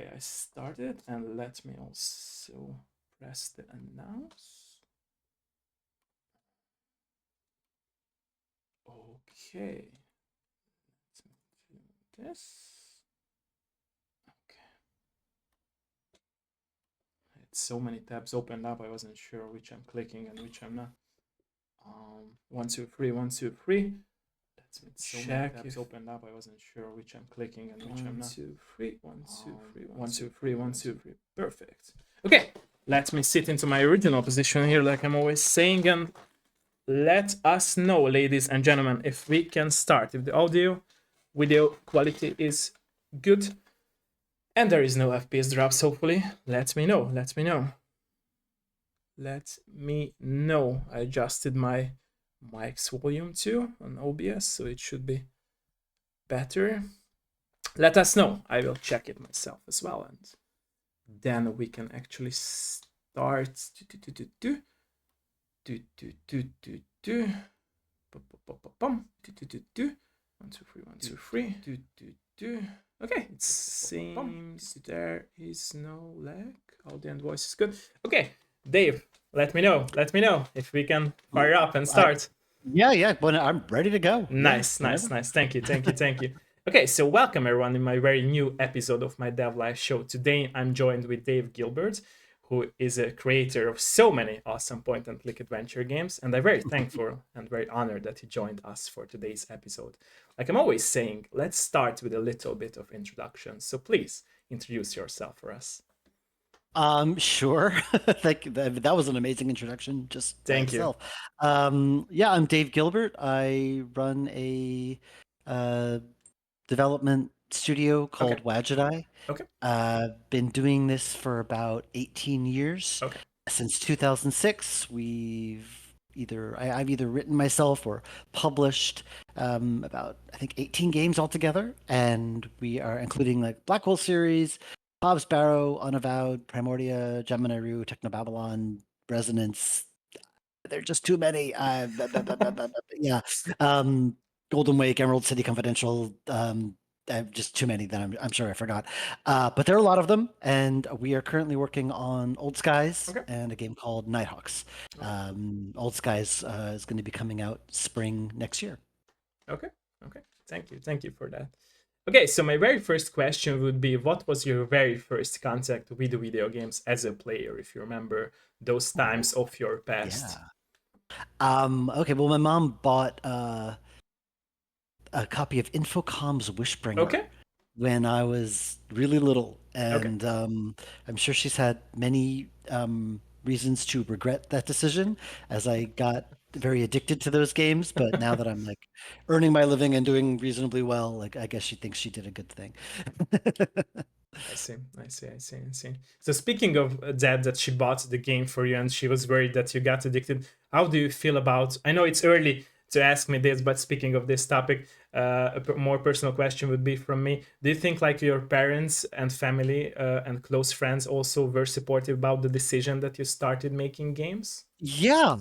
Okay, I started, and let me also press the announce. Okay, let's do this. Okay, I had so many tabs opened up, I wasn't sure which I'm clicking and which I'm not. 1, 2, 3, 1, 2, 3. Let's check if opened up. I wasn't sure which I'm clicking and which I'm not. 1, 2, 3, 1, 2, 3, 1, 2, 3, 1, 2, 3. Perfect. Okay, let me sit into my original position here, like I'm always saying, and let us know, ladies and gentlemen, if we can start. If the audio, video quality is good, and there is no FPS drops. Hopefully, let me know. Let me know. Let me know. I adjusted my mic's volume too on OBS, so it should be better. Let us know. I will check it myself as well, and then we can actually start. One, two, three, 1, 2, 3. Okay, it seems there is no lag. Audio and voice is good. Okay, Dave, let me know. Let me know if we can fire up and start. Yeah. Well, I'm ready to go. Nice. Thank you. Okay, so welcome everyone in my very new episode of my Dev Live show. Today I'm joined with Dave Gilbert, who is a creator of so many awesome point-and-click adventure games, and I'm very thankful and very honored that he joined us for today's episode. Like I'm always saying, let's start with a little bit of introduction. So please introduce yourself for us. Sure. That was an amazing introduction just by Thank you. itself. Yeah, I'm Dave Gilbert. I run a development studio called Wadgetai. Okay. Been doing this for about 18 years. Okay. Since 2006, I've either written myself or published about I think 18 games altogether, and we are including like Blackwell series, Bob's Barrow, Unavowed, Primordia, Gemini Rue, Technobabylon, Resonance. There are just too many. Yeah. Golden Wake, Emerald City Confidential. Just too many that I'm sure I forgot. But there are a lot of them, and we are currently working on Old Skies and a game called Nighthawks. Old Skies is going to be coming out spring next year. Okay. Thank you for that. Okay, so my very first question would be, what was your very first contact with video games as a player, if you remember those times of your past? Yeah. Okay, well, my mom bought a copy of Infocom's Wishbringer when I was really little, and I'm sure she's had many reasons to regret that decision, as I got very addicted to those games. But now that I'm like earning my living and doing reasonably well, like I guess she thinks she did a good thing. I see. So speaking of that she bought the game for you and she was worried that you got addicted. How do you feel about? I know it's early to ask me this, but speaking of this topic, a more personal question would be from me. Do you think like your parents and family and close friends also were supportive about the decision that you started making games? Yeah,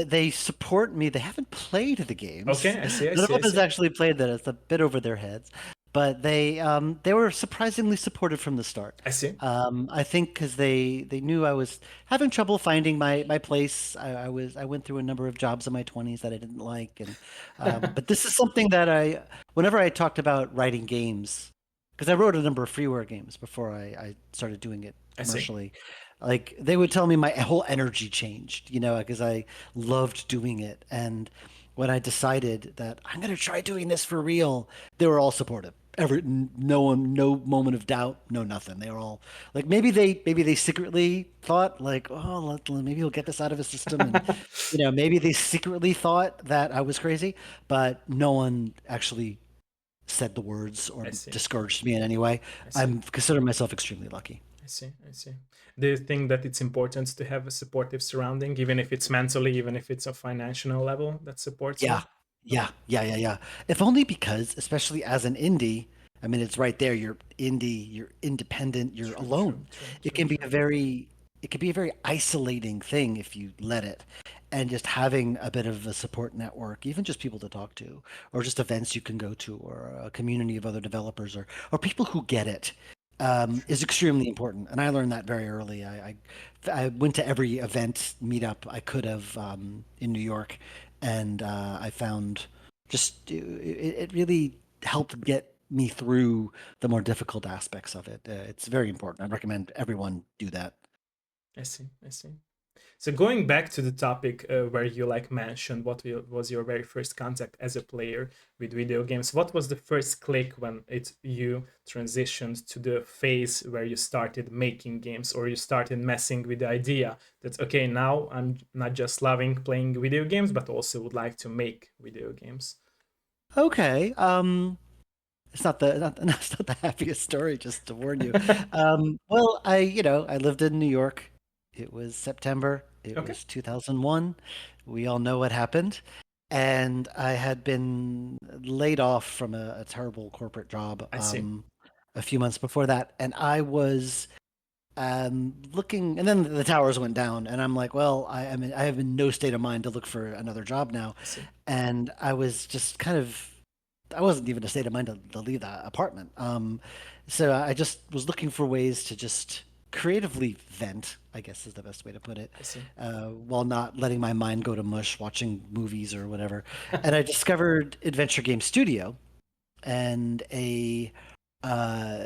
they support me. They haven't played the games. Okay, I see. None of them has actually played that. It's a bit over their heads, but they were surprisingly supportive from the start. I see. I think because they knew I was having trouble finding my place. I went through a number of jobs in my 20s that I didn't like, and but this is something that whenever I talked about writing games, because I wrote a number of freeware games before I started doing it commercially. Like they would tell me my whole energy changed, because I loved doing it. And when I decided that I'm going to try doing this for real, they were all supportive. No moment of doubt, no nothing. They were all like, maybe they secretly thought like, oh, maybe we'll get this out of his system, and maybe they secretly thought that I was crazy, but no one actually said the words or discouraged me in any way. I'm consider myself extremely lucky. I see. Do you think that it's important to have a supportive surrounding, even if it's mentally, even if it's a financial level that supports you? Yeah. If only because, especially as an indie, I mean, it's right there. You're indie, you're independent, you're alone. It can be a very isolating thing if you let it. And just having a bit of a support network, even just people to talk to, or just events you can go to, or a community of other developers, or people who get it, is extremely important, and I learned that very early. I went to every event meetup I could have in New York, and I found just it really helped get me through the more difficult aspects of it. It's very important. I recommend everyone do that. I see. I see. So going back to the topic where you like mentioned what was your very first contact as a player with video games, what was the first click when you transitioned to the phase where you started making games or you started messing with the idea that okay, now I'm not just loving playing video games but also would like to make video games? Okay. It's not it's not the happiest story, just to warn you. Well, I lived in New York. It was September. It Okay, was 2001. We all know what happened. And I had been laid off from a terrible corporate job I see. a few months before that. And I was looking, and then the towers went down, and I'm like, well, I mean, I have in no state of mind to look for another job now. I see. And I was just kind of I wasn't even in a state of mind to leave that apartment. So I just was looking for ways to just creatively vent, I guess is the best way to put it, I see. while not letting my mind go to mush watching movies or whatever. And I discovered Adventure Game Studio and uh,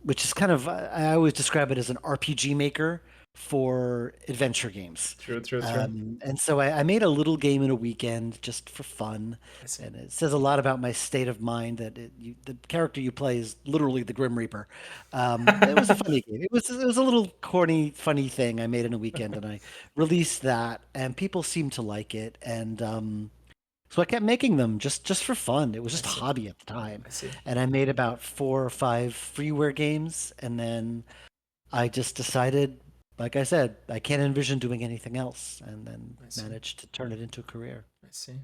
which is kind of, I always describe it as an RPG maker for adventure games. True, true, true. And so I made a little game in a weekend just for fun. I see. And it says a lot about my state of mind that the character you play is literally the Grim Reaper. It was a funny game. It was a little corny, funny thing I made in a weekend, and I released that, and people seemed to like it. And so I kept making them just for fun. It was I just a see. hobby at the time. I see. And I made about 4 or 5 freeware games, and then I just decided, like I said, I can't envision doing anything else, and then I see. managed to turn it into a career. I see.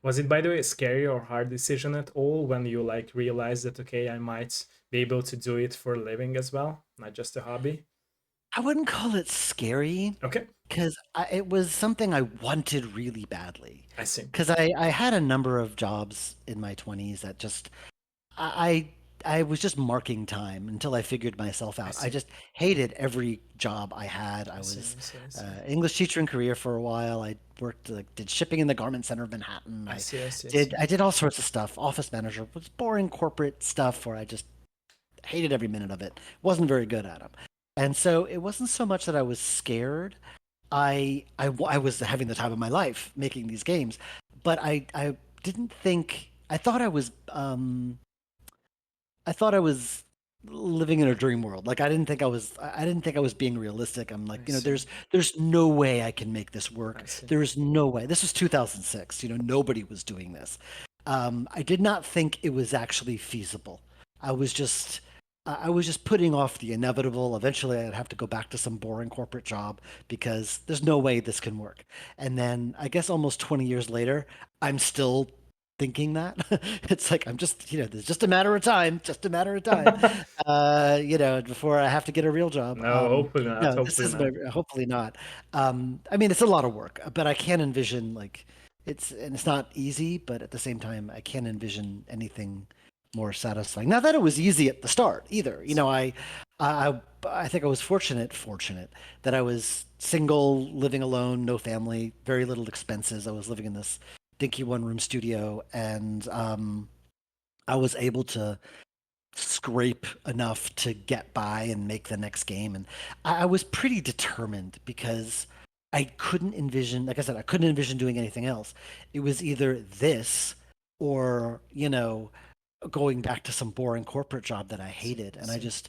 Was it, by the way, a scary or hard decision at all when you like realized that okay, I might be able to do it for a living as well, not just a hobby? I wouldn't call it scary Okay, because it was something I wanted really badly. I see. Because I had a number of jobs in my 20s that just I I was just marking time until I figured myself I out. I see. just hated every job I had. I I see. was I see. I see. English teacher in Korea for a while. I worked like did shipping in the garment center of Manhattan. I I see. I see. I did see. I did all sorts of stuff. Office manager was boring corporate stuff where I just hated every minute of it. Wasn't very good at them. And so it wasn't so much that I was scared. I was having the time of my life making these games, but I didn't think I thought I thought I was living in a dream world. Like I didn't think I was being realistic. I'm like, I see. there's no way I can make this work. I see. There is no way. This was 2006. Nobody was doing this. I did not think it was actually feasible. I was just I was just putting off the inevitable. Eventually, I'd have to go back to some boring corporate job because there's no way this can work. And then I guess almost 20 years later, I'm still thinking that. It's like I'm just, there's just a matter of time, just a matter of time, before I have to get a real job. No, hopefully not. No, this Hopefully is not. hopefully not. I mean, it's a lot of work, but I can't envision like it's not easy, but at the same time, I can't envision anything more satisfying. Not that it was easy at the start either. I I think I was fortunate that I was single, living alone, no family, very little expenses. I was living in this dinky one-room studio, and I was able to scrape enough to get by and make the next game. And I was pretty determined because I couldn't envision, like I said, I couldn't envision doing anything else. It was either this or, going back to some boring corporate job that I I see. hated. I And see.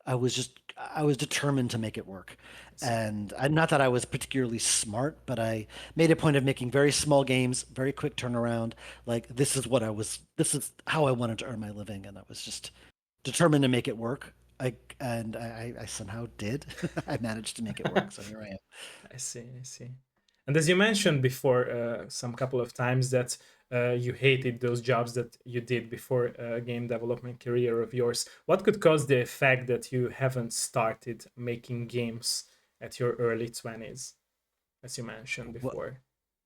I was determined to make it work. I see. And not that I was particularly smart, but I made a point of making very small games, very quick turnaround. Like this is how I wanted to earn my living. And I was just determined to make it work. I somehow did. I managed to make it work. So here I am. I see, I see. And as you mentioned before, some couple of times that you hated those jobs that you did before a game development career of yours. What could cause the fact that you haven't started making games at your early 20s, as you mentioned What, before?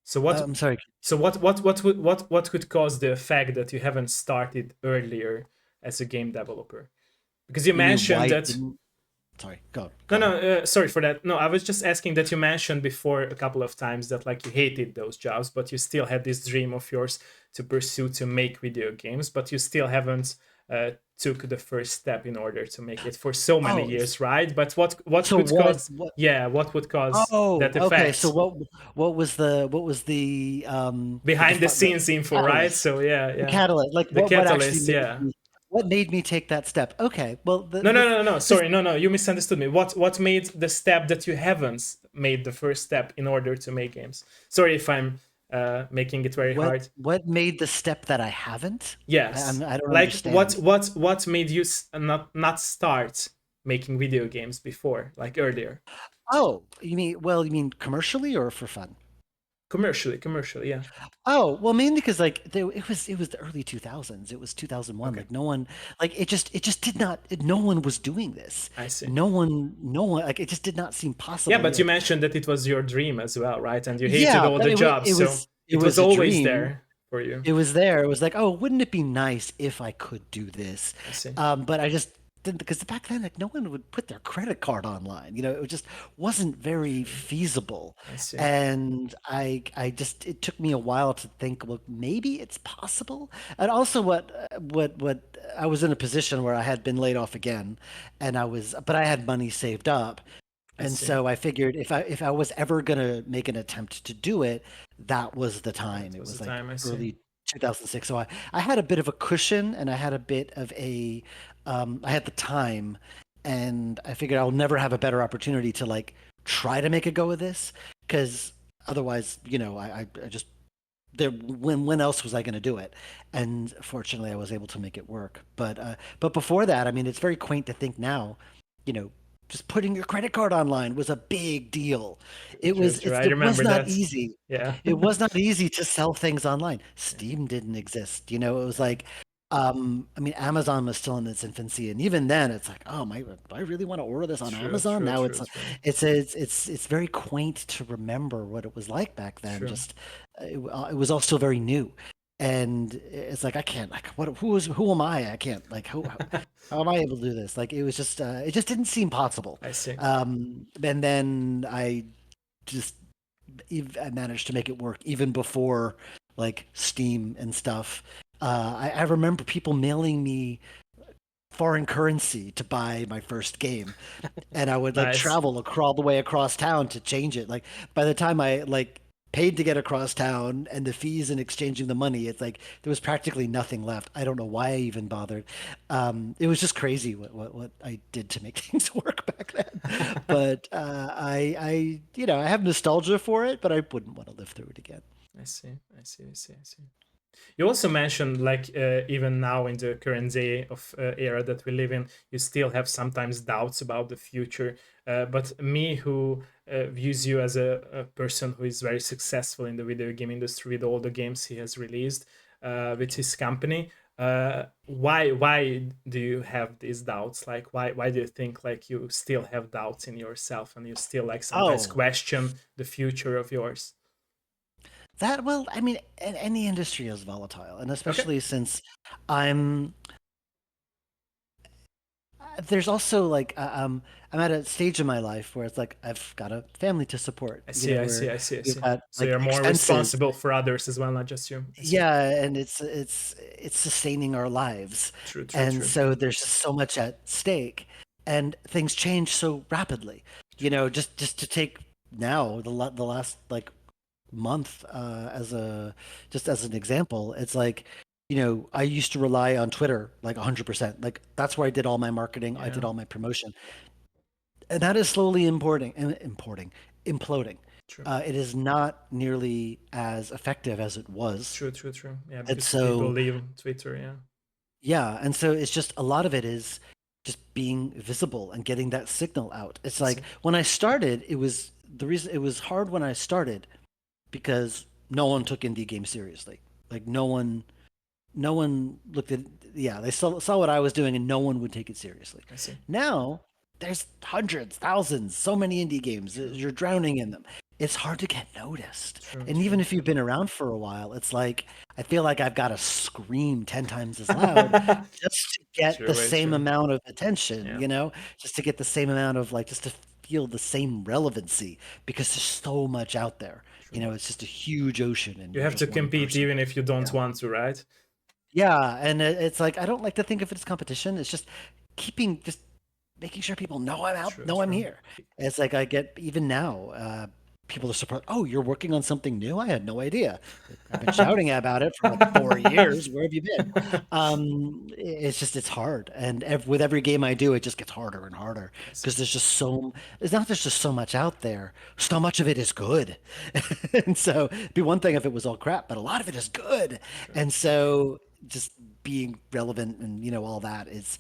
So what? I'm sorry. So what could cause the fact that you haven't started earlier as a game developer? Because you You mean mentioned why that. didn't? Sorry, No, go ahead. no, sorry for that. No, I was just asking that you mentioned before a couple of times that like you hated those jobs, but you still had this dream of yours to pursue to make video games, but you still haven't took the first step in order to make it for so many Oh, years, right? But what so could what? cause? What? Yeah, what would cause Oh, that okay. So effect? what was Behind the scenes info, right? catalyst? So yeah, The yeah, catalyst, like the what actually catalyst, made yeah. me take that step? Okay, well No, no, no, no. this Sorry, no, no. You misunderstood me. What made the step that you haven't made the first step in order to make games? Sorry if I'm making it very hard. what made the step that I haven't? Yes. I don't Like understand. what made you not start making video games before, like earlier? Oh, you mean commercially or for fun? Commercially, yeah. Oh, well, mainly because like it was the early 2000s. It was 2001. Okay, Like no one, like it just did not. No one was doing this. I see. No one. Like it just did not seem Yeah, possible. but you mentioned that it was your dream as well, right? And you hated Yeah, all but the jobs, so it it was was a always dream. there for you. It was there. It was like, oh, wouldn't it be nice if I could do this? I see. But I just didn't, because back then, like, no one would put their credit card online. It just wasn't very True. feasible. I see. And it took me a while to think, well, maybe it's possible. And also, what I was in a position where I had been laid off again, but I had money saved up. I And see. so I figured if I was ever gonna make an attempt to do it, that was the time. That It was the was like time. I see. early 2006. So I had a bit of a cushion, and I had a bit of I had the time, and I figured I'll never have a better opportunity to like try to make a go of this, because otherwise, I just when else was I going to do it? And fortunately, I was able to make it work. But before that, I mean, it's very quaint to think now, you know, just putting your credit card online was a big deal. True, true, true. I It was remember not that. easy. Yeah. It was not easy to sell things online. Yeah. Steam didn't exist. It was Yeah. like, I mean, Amazon was still in its infancy, and even then, it's like, oh my, do I really want to order this on True, Amazon? true, Now true, true. it's very quaint to remember what it was like back then. True. Just it was all still very new, and it's like I can't like who am I? I can't like how am I able to do this? Like it just didn't seem possible. I see. And then just I managed to make it work even before like Steam and stuff. I remember people mailing me foreign currency to buy my first game, and I would like Nice. travel all the way across town to change it. Like by the time I like paid to get across town and the fees and exchanging the money, it's like there was practically nothing left. I don't know why I even bothered. It was just crazy what I did to make things work back then. But I have nostalgia for it, but I wouldn't want to live through it again. I see. I see. I see. I see. You also mentioned like even now in the current day of era that we live in, you still have sometimes doubts about the future. But me, who views you as a person who is very successful in the video game industry with all the games he has released with his company, why do you have these doubts? Like why do you think like you still have doubts in yourself and you still like sometimes Oh, question the future of yours? well, I mean, any industry is volatile, and Okay, especially since I'm there's also like I'm at a stage in my life where it's like I've got a family to support, I see, I see, where I see, I we've see. got So like you're more expenses. responsible for others as well, not just you. I see. Yeah, and it's sustaining our lives, True, true, and true, so there's just so much at stake, and things change so rapidly. true. Just to take now the last like month as a just as an example, it's like I used to rely on Twitter like 100%. Like that's where I did all my marketing, I Yeah, did all my promotion, and that is slowly imploding. true, It is not nearly as effective as it was, true, true, true. Yeah, and because people so leave Twitter. Yeah, yeah, and so it's just a lot of it is just being visible and getting that signal out. It's I like see. when I started, it was hard when I started because no one took indie games seriously. Like no one looked at, yeah, they saw what I was doing and no one would take it seriously. I see. Now there's hundreds, thousands, so many indie games. True. You're drowning in them. it's hard to get noticed. True, And even true, if you've true. been around for a while, it's like I feel like I've got to scream 10 times as loud just to get the True, very same true. amount of attention, Yeah. you know, just to get the same amount of like, just to feel the same relevancy because there's so much out there. You True. know, it's just a huge ocean and You you're have to just one compete person. even if you don't Yeah. want to, right? Yeah, and it's like I don't like to think of it as competition. It's just making sure people know I'm out, True, know I'm true. here. It's like I get even now, people are surprised. Oh, you're working on something new? I had no idea. I've been shouting about it for like 4 years. Where have you been? It's hard, and with every game I do, it just gets harder and harder I see. because it's not there's just so much out there. So much of it is good, and so it'd be one thing if it was all crap, but a lot of it is good, True, and true, true. so just being relevant and all that is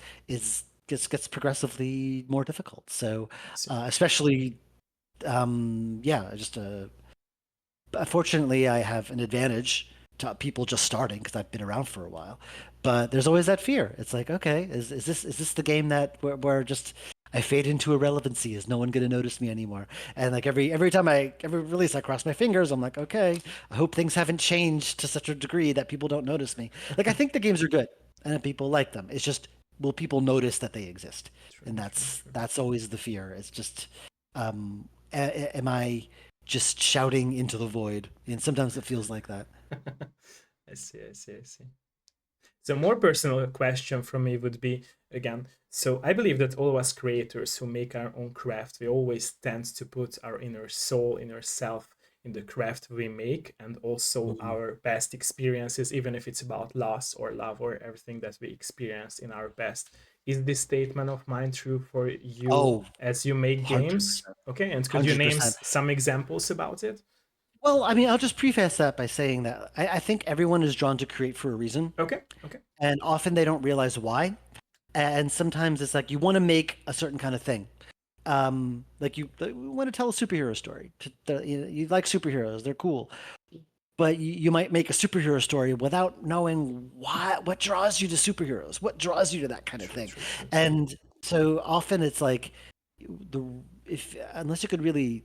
just gets progressively more difficult. So, I see. especially, yeah, just fortunately, I have an advantage to people just starting because I've been around for a while. But there's always that fear. It's like, okay, is this the game that where just I fade into irrelevancy? Is no one going to notice me anymore? And like every time every release, I cross my fingers. I'm like, okay, I hope things haven't changed to such a degree that people don't notice me. Like I think the games are good and that people like them. It's just will people notice that they exist? True, And true, true. that's always the fear. It's just, am I just shouting into the void? And sometimes it feels like that. I see, I see, I see. So, more personal question from me would be again. So, I believe that all of us creators who make our own craft, we always tend to put our inner soul, inner self in the craft we make, and also Mhm. our best experiences, even if it's about loss or love or everything that we experience in our best. Is this statement of mine true for you Oh, as you make games? 100%. Okay, and could you name 100%. some examples about it? Well, I mean, I'll just preface that by saying that I think everyone is drawn to create for a reason, Okay, okay, and often they don't realize why. And sometimes it's like you want to make a certain kind of thing. Like you want to tell a superhero story. You like superheroes; they're cool. But you might make a superhero story without knowing what draws you to superheroes, what draws you to that kind of true, thing. true, true, true. And so often it's like the if unless you could really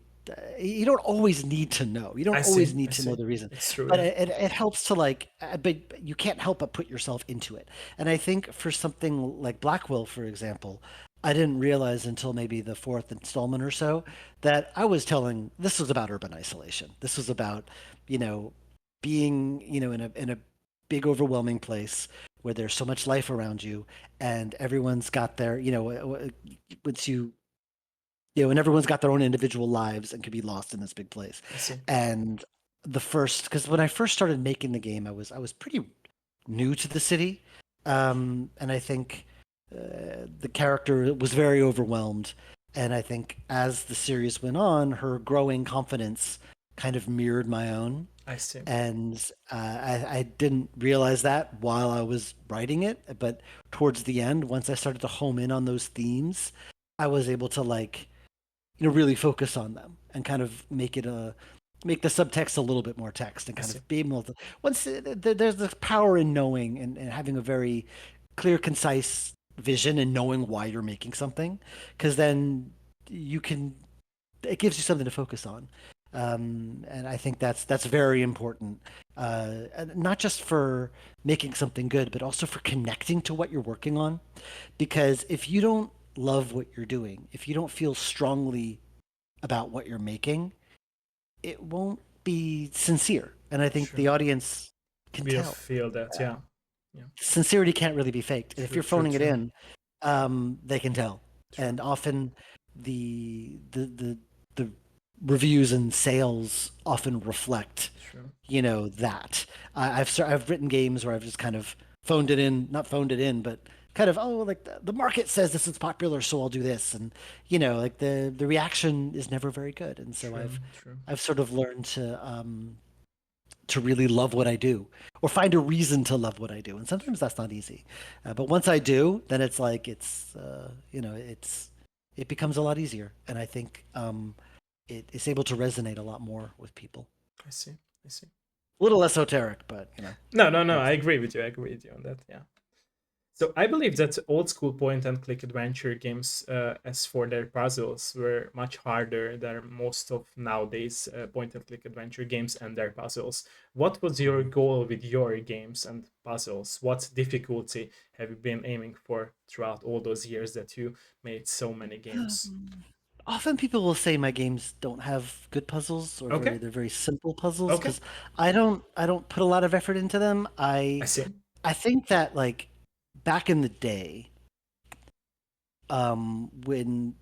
you don't always need to know. You don't I see, always I need to know see. the reason, It's true, but yeah. it helps to like, but you can't help but put yourself into it. And I think for something like Blackwell, for example, I didn't realize until maybe the fourth installment or so that I was telling this was about urban isolation. This was about, you know, being, in a big overwhelming place where there's so much life around you and everyone's got their, once and everyone's got their own individual lives and could be lost in this big place. I see. And because when I first started making the game, I was pretty new to the city, and I think the character was very overwhelmed. And I think as the series went on, her growing confidence kind of mirrored my own. I see. And I didn't realize that while I was writing it, but towards the end, once I started to home in on those themes, I was able to like really focus on them and kind of make the subtext a little bit more text and I kind see. of be able to there's this power in knowing and having a very clear, concise vision and knowing why you're making something, because then you can it gives you something to focus on. And I think that's very important, and not just for making something good, but also for connecting to what you're working on. Because if you don't love what you're doing, if you don't feel strongly about what you're making, it won't be sincere. And I think True. the audience can We'll tell. feel that, yeah. Yeah. Sincerity can't really be faked. And if True, you're true, phoning it true. in, they can tell. True. And often the reviews and sales often reflect, True. that. I've written games where I've just kind of phoned it in, not phoned it in, but kind of, oh, like the market says this is popular, so I'll do this. And like the reaction is never very good. And so True. I've True. I've sort of learned to really love what I do or find a reason to love what I do. And sometimes that's not easy. But once I do, then it's like it becomes a lot easier. And I think it's able to resonate a lot more with people. I see. I see. A little esoteric, but No, no, no. I hopefully. agree with you. I agree with you on that. Yeah. So I believe that old school point and click adventure games, as for their puzzles, were much harder than most of nowadays point and click adventure games and their puzzles. What was your goal with your games and puzzles? What difficulty have you been aiming for throughout all those years that you made so many games? Often people will say my games don't have good puzzles or Okay, they're very simple puzzles okay, because I don't put a lot of effort into them. I see. I think that like back in the day, when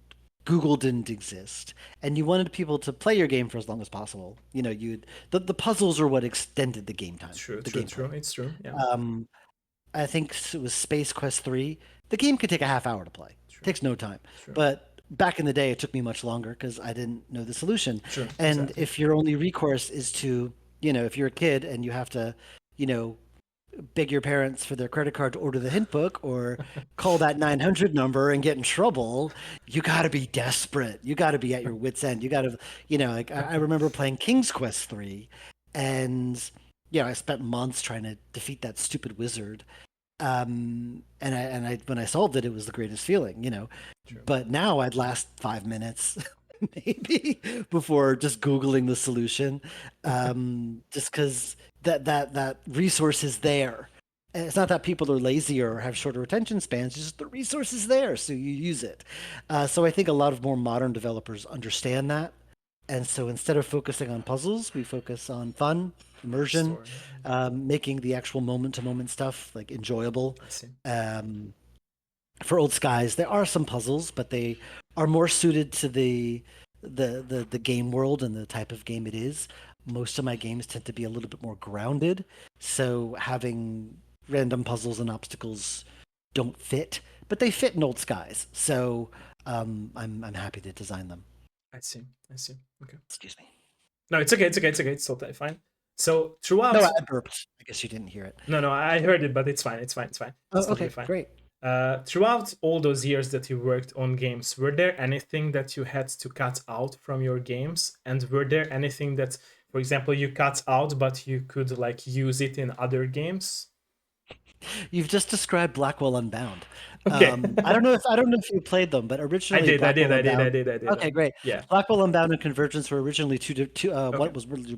Google didn't exist and you wanted people to play your game for as long as possible, you know, the puzzles are what extended the game time, True, the true, gameplay. true. It's true. Yeah, I think it was Space Quest 3. The game could take a half hour to play. It true, takes no time. true, But back in the day, it took me much longer because I didn't know the solution. true. And Exactly. if your only recourse is to, you know, if you're a kid and you have to, you know, beg your parents for their credit card to order the hint book or call that 900 number and get in trouble, you got to be desperate. You got to be at your wits' end. You got to, you know, like I remember playing King's Quest 3 and, you know, I spent months trying to defeat that stupid wizard. And I when I solved it, it was the greatest feeling, you know. True. But now I'd last 5 minutes maybe before just Googling the solution, just because that resource is there. And it's not that people are lazy or have shorter attention spans; it's just the resource is there, so you use it. So I think a lot of more modern developers understand that, and so instead of focusing on puzzles, we focus on fun, immersion, Story. making the actual moment-to-moment stuff like enjoyable. I see. Um, for Old Skies, there are some puzzles, but they are more suited to the game world and the type of game it is. Most of my games tend to be a little bit more grounded, so having random puzzles and obstacles don't fit, but they fit in Old Skies. So I'm happy to design them. I see. I see. Okay. Excuse me. No, it's okay. It's okay. It's okay. It's totally fine. So No, throughout, I burped. I guess you didn't hear it. no, I heard it, but it's fine. It's fine. It's fine. Oh, It's totally okay, fine. great. Throughout all those years that you worked on games, were there anything that you had to cut out from your games? And were there anything that, for example, you cut out but you could like use it in other games? You've just described Blackwell Unbound. Okay. I don't know if you played them, but I originally did. I did. Blackwell I did. I Unbound. did. I did. Okay, great. Yeah. Blackwell Unbound and Convergence were originally Okay. what was really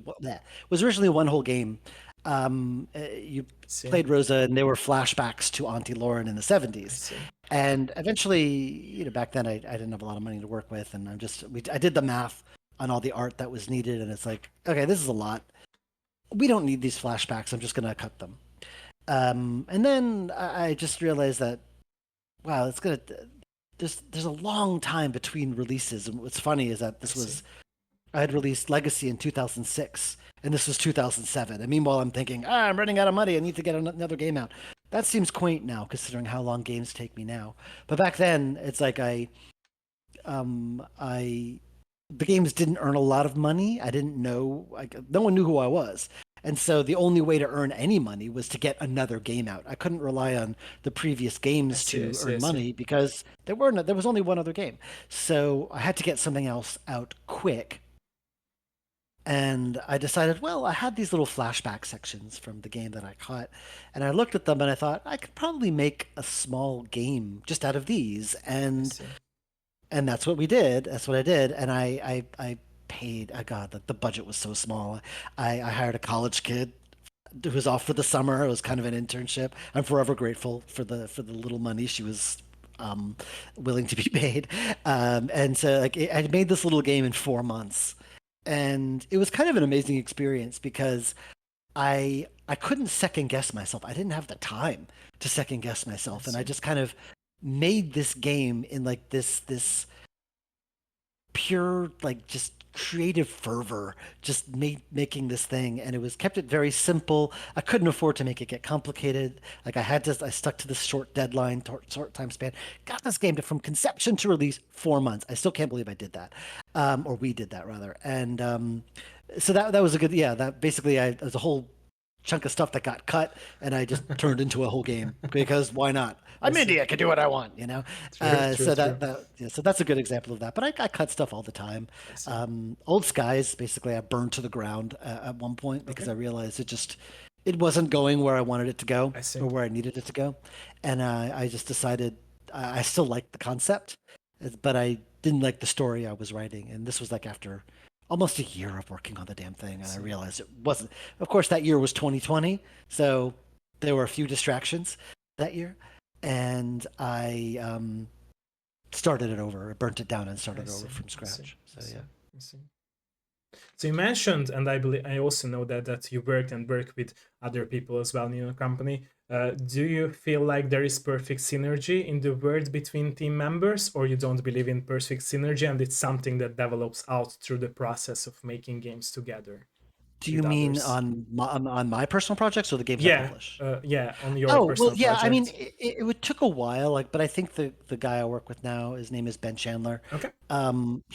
was originally one whole game. You See. played Rosa, and they were flashbacks to Auntie Lauren in the I 70s. see. And eventually, you know, back then I didn't have a lot of money to work with, and I did the math on all the art that was needed, and it's like, okay, this is a lot. We don't need these flashbacks. I'm just gonna cut them. And then I just realized that wow, it's gonna there's a long time between releases. And what's funny is that I see. I had released Legacy in 2006, and this was 2007. And meanwhile, I'm thinking, I'm running out of money. I need to get another game out. That seems quaint now, considering how long games take me now. But back then, it's like I the games didn't earn a lot of money. I didn't know, like, no one knew who I was. And so the only way to earn any money was to get another game out. I couldn't rely on the previous I games see. I to see. I earn see. money because there was only one other game. So I had to get something else out quick. And I decided, well, I had these little flashback sections from the game that I caught, and I looked at them and I thought I could probably make a small game just out of these, I see. and that's what we did. That's what I did, and I paid. Oh God, the budget was so small. I hired a college kid who was off for the summer. It was kind of an internship. I'm forever grateful for the little money she was willing to be paid. And so like I made this little game in 4 months, and it was kind of an amazing experience because I couldn't second guess myself. I didn't have the time to second guess I myself, and I see. just kind of made this game in like this pure like just creative fervor, just making this thing, and it was kept it very simple. I couldn't afford to make it get complicated. Like I stuck to this short deadline, short time span. Got this game from conception to release 4 months. I still can't believe I did that, or we did that rather. And so that was a good, yeah. That basically there's a whole chunk of stuff that got cut, and I just turned into a whole game because why not? I I'm see. indie. I can do what I want, you know. True. True. So True. yeah, so that's a good example of that. But I cut stuff all the time. I see. Old Skies, basically, I burned to the ground at one point because Okay. I realized it just it wasn't going where I wanted it to go I see. or where I needed it to go. And I just decided I still liked the concept, but I didn't like the story I was writing. And this was like after almost a year of working on the damn thing. I And I see. realized it wasn't, of course, that year was 2020. So there were a few distractions that year. And I started it over, burnt it down and I started over see. from I see. scratch. I So see. yeah. I see. So you mentioned, and I believe I also know that you worked and work with other people as well in your company. Do you feel like there is perfect synergy in the work between team members, or you don't believe in perfect synergy and it's something that develops out through the process of making games together Do you with mean others? on my personal projects or the games I Yeah, publish? yeah, on your Oh, well, personal yeah, I mean, project. it took a while, like, but I think the guy I work with now, his name is Ben Chandler. Okay,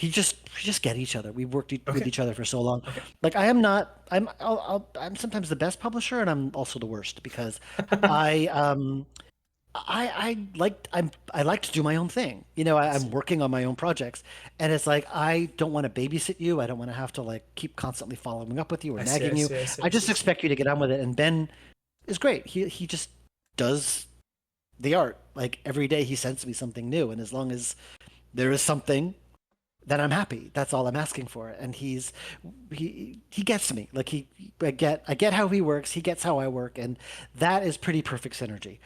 We just get each other. We worked with okay, each other for so long. okay. Like, I am not, I'm sometimes the best publisher and I'm also the worst because I, I like to do my own thing. I I'm see. working on my own projects, and it's like I don't want to babysit you. I don't want to have to like keep constantly following up with you or I see. I nagging you. see. I see. I I see. just I see. expect you to get on with it. And Ben is great. He just does the art. Like every day he sends me something new, and as long as there is something, then I'm happy. That's all I'm asking for. And he gets me. Like I get how he works. He gets how I work, and that is pretty perfect synergy.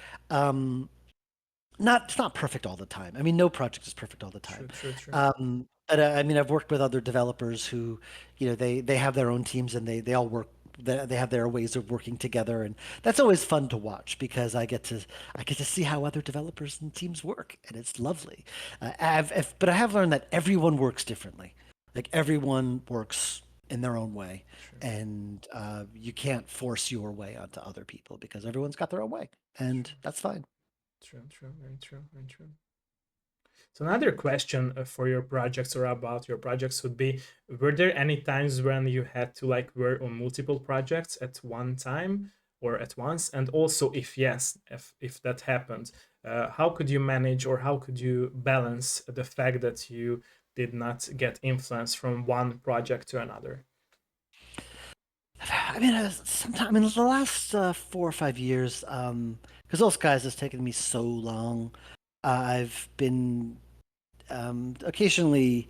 It's not perfect all the time. I mean, no project is perfect all the time. True. True. True. But I mean, I've worked with other developers who, they have their own teams and they all work. They have their ways of working together, and that's always fun to watch because I get to see how other developers and teams work, and it's lovely. But I have learned that everyone works differently. Like everyone works in their own way, True. and you can't force your way onto other people because everyone's got their own way, and True. that's fine. True. True. Very true. Very true. So another question for your projects or about your projects would be: were there any times when you had to like work on multiple projects at one time or at once? And also, if yes, if that happened, how could you manage or how could you balance the fact that you did not get influence from one project to another? I mean, sometimes, I mean, the last 4 or 5 years, because those guys has taken me so long. I've been occasionally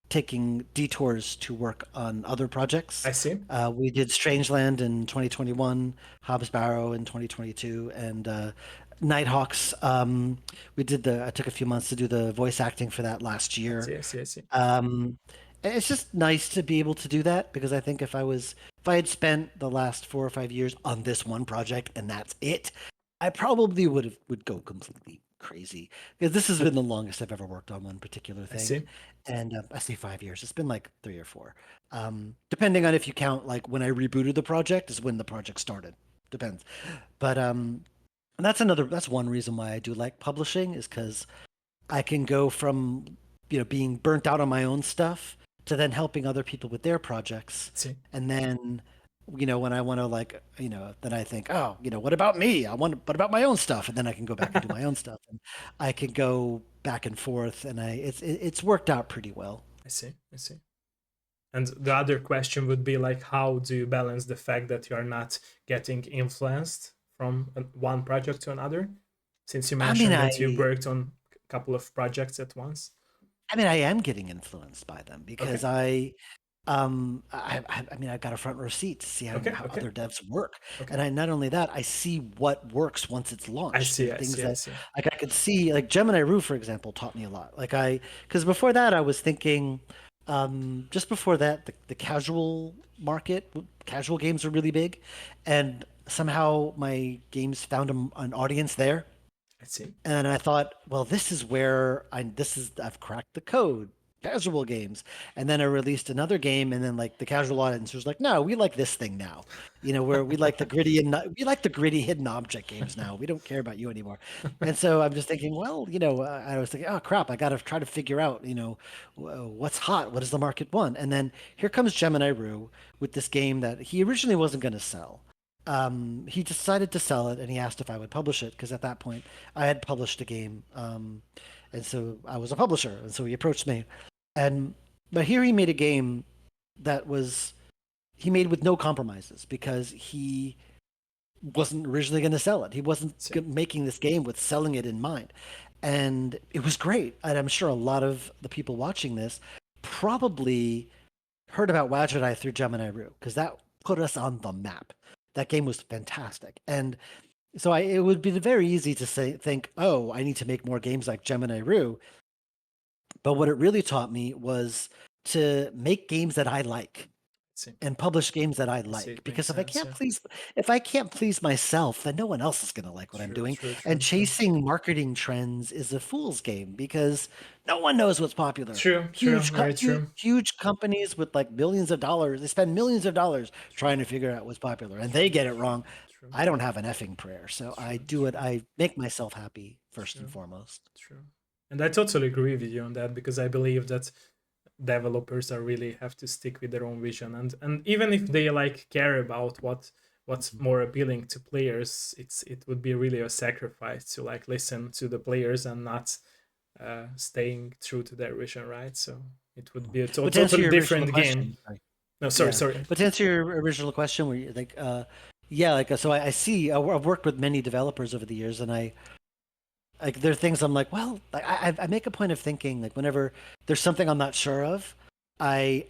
taking detours to work on other projects. I see. We did Strangeland in 2021, Hobbs Barrow in 2022, and Nighthawks. I took a few months to do the voice acting for that last I year. see. I see. I see. Um, it's just nice to be able to do that because I think if I had spent the last 4 or 5 years on this one project and that's it, I probably would go completely crazy because this has been the longest I've ever worked on one particular I thing. see. And I say 5 years. It's been like 3 or 4. Depending on if you count like when I rebooted the project is when the project started. Depends. But and that's one reason why I do like publishing is because I can go from, being burnt out on my own stuff to then helping other people with their projects. I see. And then, when I want to like, then I think, oh, what about me? What about my own stuff? And then I can go back and do my own stuff. And I can go back and forth and it's worked out pretty well. I see. I see. And the other question would be like, how do you balance the fact that you are not getting influenced from one project to another? Since you I mean, mentioned that you worked on a couple of projects at once. I am getting influenced by them because Okay, I mean, I've got a front row seat to see okay, how okay, other devs work, okay. and not only that, I see what works once it's I launched. There see, are I things see, I that see. like I could see, like Gemini Rue, for example, taught me a lot. Because before that, I was thinking, just before that, the casual games are really big, and somehow my games found an audience there. I see. And I thought, well, this is where I've cracked the code, casual games. And then I released another game, and then like the casual audience was like, no, we like this thing now. Where we like the gritty hidden object games now. We don't care about you anymore. And so I'm just thinking, well, I was thinking, oh crap, I got to try to figure out, what's hot, what does the market want? And then here comes Gemini Rue with this game that he originally wasn't going to sell. He decided to sell it and he asked if I would publish it because at that point I had published a game. And so I was a publisher. And so he approached me. And, but here he made a game that he made with no compromises because wasn't originally going to sell it. He wasn't making this game with selling it in mind. And it was great. And I'm sure a lot of the people watching this probably heard about WoW Jedi through Gemini Rue, because that put us on the map. That game was fantastic. And so it would be very easy to think, oh, I need to make more games like Gemini Rue. But what it really taught me was to make games that I like and publish games that I like. Because if I can't please myself, then no one else is going to like what I'm doing. And chasing marketing trends is a fool's game, because no one knows what's popular. Huge companies with like millions of dollars, they spend millions of dollars trying to figure out what's popular, and they get it wrong. I don't have an effing prayer, so I do it. I make myself happy first and foremost. True. And I totally agree with you on that, because I believe that developers are really have to stick with their own vision, and even if they like care about what's more appealing to players, it would be really a sacrifice to like listen to the players and not staying true to their vision, right? So it would be a totally different game. No, sorry. But to answer your original question, where you like, so I see. I've worked with many developers over the years, and like there are things I'm like, well, I make a point of thinking, like whenever there's something I'm not sure of, I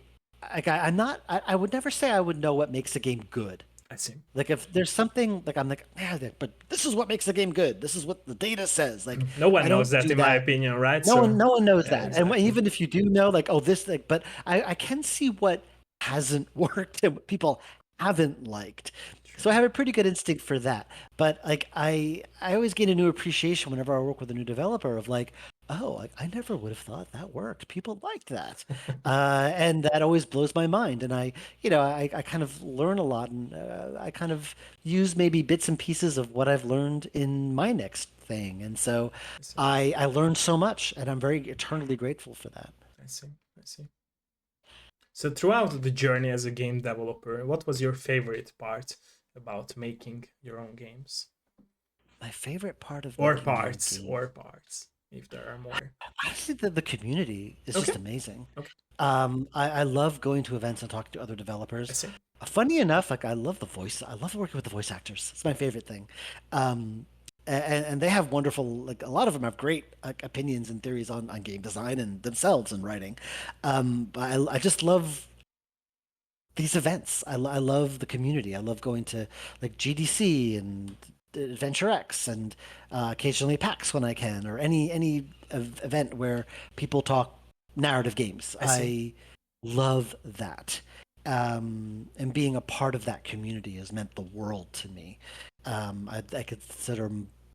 would never say I would know what makes a game good. I see. Like if there's something like I'm like, yeah, but this is what makes the game good. This is what the data says. Like no one knows that in my opinion, right? No one knows that. Exactly. And even if you do know, like, oh, this thing, but I can see what hasn't worked and what people haven't liked. So I have a pretty good instinct for that. But like I always gain a new appreciation whenever I work with a new developer of like, oh, I never would have thought that worked. People liked that. And that always blows my mind. And I kind of learn a lot, and I kind of use maybe bits and pieces of what I've learned in my next thing. And so I learned so much, and I'm very eternally grateful for that. I see. So throughout the journey as a game developer, what was your favorite part about making your own games? My favorite part of parts, if there are more. I think that the community is just amazing. I love going to events and talking to other developers. Funny enough, like I love working with the voice actors. It's my favorite thing. And they have wonderful, like a lot of them have great opinions and theories on game design and themselves and writing. But I just love these events. I love the community. I love going to like GDC and Adventure X and occasionally PAX when I can, or any event where people talk narrative games. I love that. And being a part of that community has meant the world to me. I consider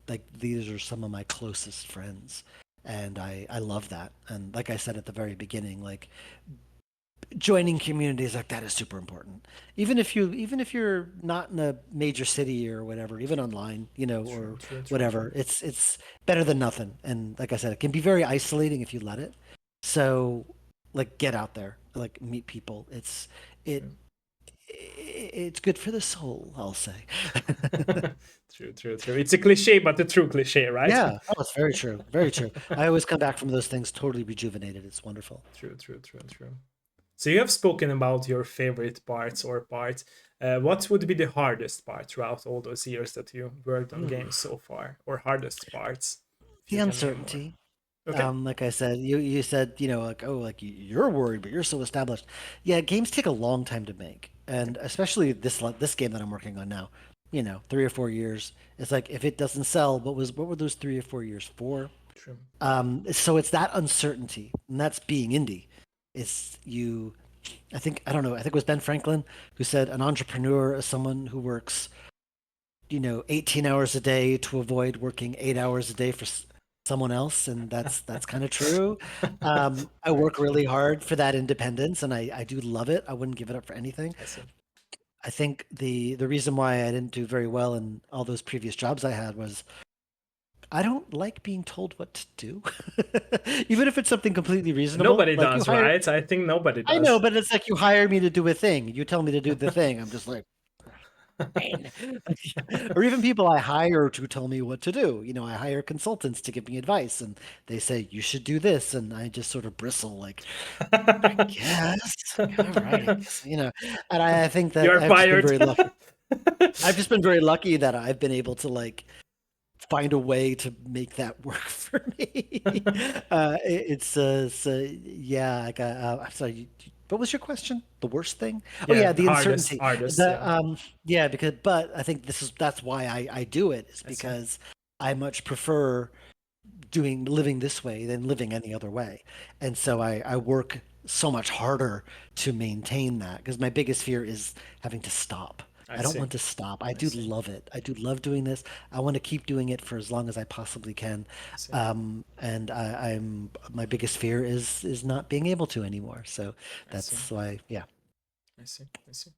like these are some of my closest friends, and I love that. And like I said at the very beginning, like joining communities like that is super important. Even if you're not in a major city or whatever, even online, or whatever, it's better than nothing. And like I said, it can be very isolating if you let it. So like get out there, like meet people. It's good for the soul, I'll say. True. It's a cliche, but a true cliche, right? Yeah. Oh, it's very true. Very true. I always come back from those things totally rejuvenated. It's wonderful. True. So you have spoken about your favorite parts. What would be the hardest part throughout all those years that you worked on games so far, or hardest parts? The uncertainty. Like I said, you said, like, oh, like you're worried, but you're so established. Yeah, games take a long time to make, and especially this game that I'm working on now. 3 or 4 years. It's like if it doesn't sell, what were those 3 or 4 years for? True. So it's that uncertainty, and that's being indie. I think it was Ben Franklin who said an entrepreneur is someone who works 18 hours a day to avoid working 8 hours a day for someone else, and that's kind of true. I work really hard for that independence, and I do love it. I wouldn't give it up for anything. I think the reason why I didn't do very well in all those previous jobs I had was I don't like being told what to do, even if it's something completely reasonable. Nobody does, right? I think nobody does. I know, but it's like you hire me to do a thing. You tell me to do the thing. I'm just like, or even people I hire to tell me what to do. I hire consultants to give me advice, and they say you should do this, and I just sort of bristle, like, I guess, all right, And I think that you're I've fired. been very lucky. I've just been very lucky that I've been able to like find a way to make that work for me. Yeah. Like, I'm sorry. What was your question? The worst thing? Oh Yeah, yeah, the the hardest, uncertainty. hardest. Yeah, Yeah, because but I think that's why I do it is I see. because I much prefer living this way than living any other way. And so I work so much harder to maintain that because my biggest fear is having to stop. I I don't see. want to stop. I I do see. love it. I do love doing this. I want to keep doing it for as long as I possibly can. I see. And I'm my biggest fear is not being able to anymore. So I see. that's why, yeah. I see. I see.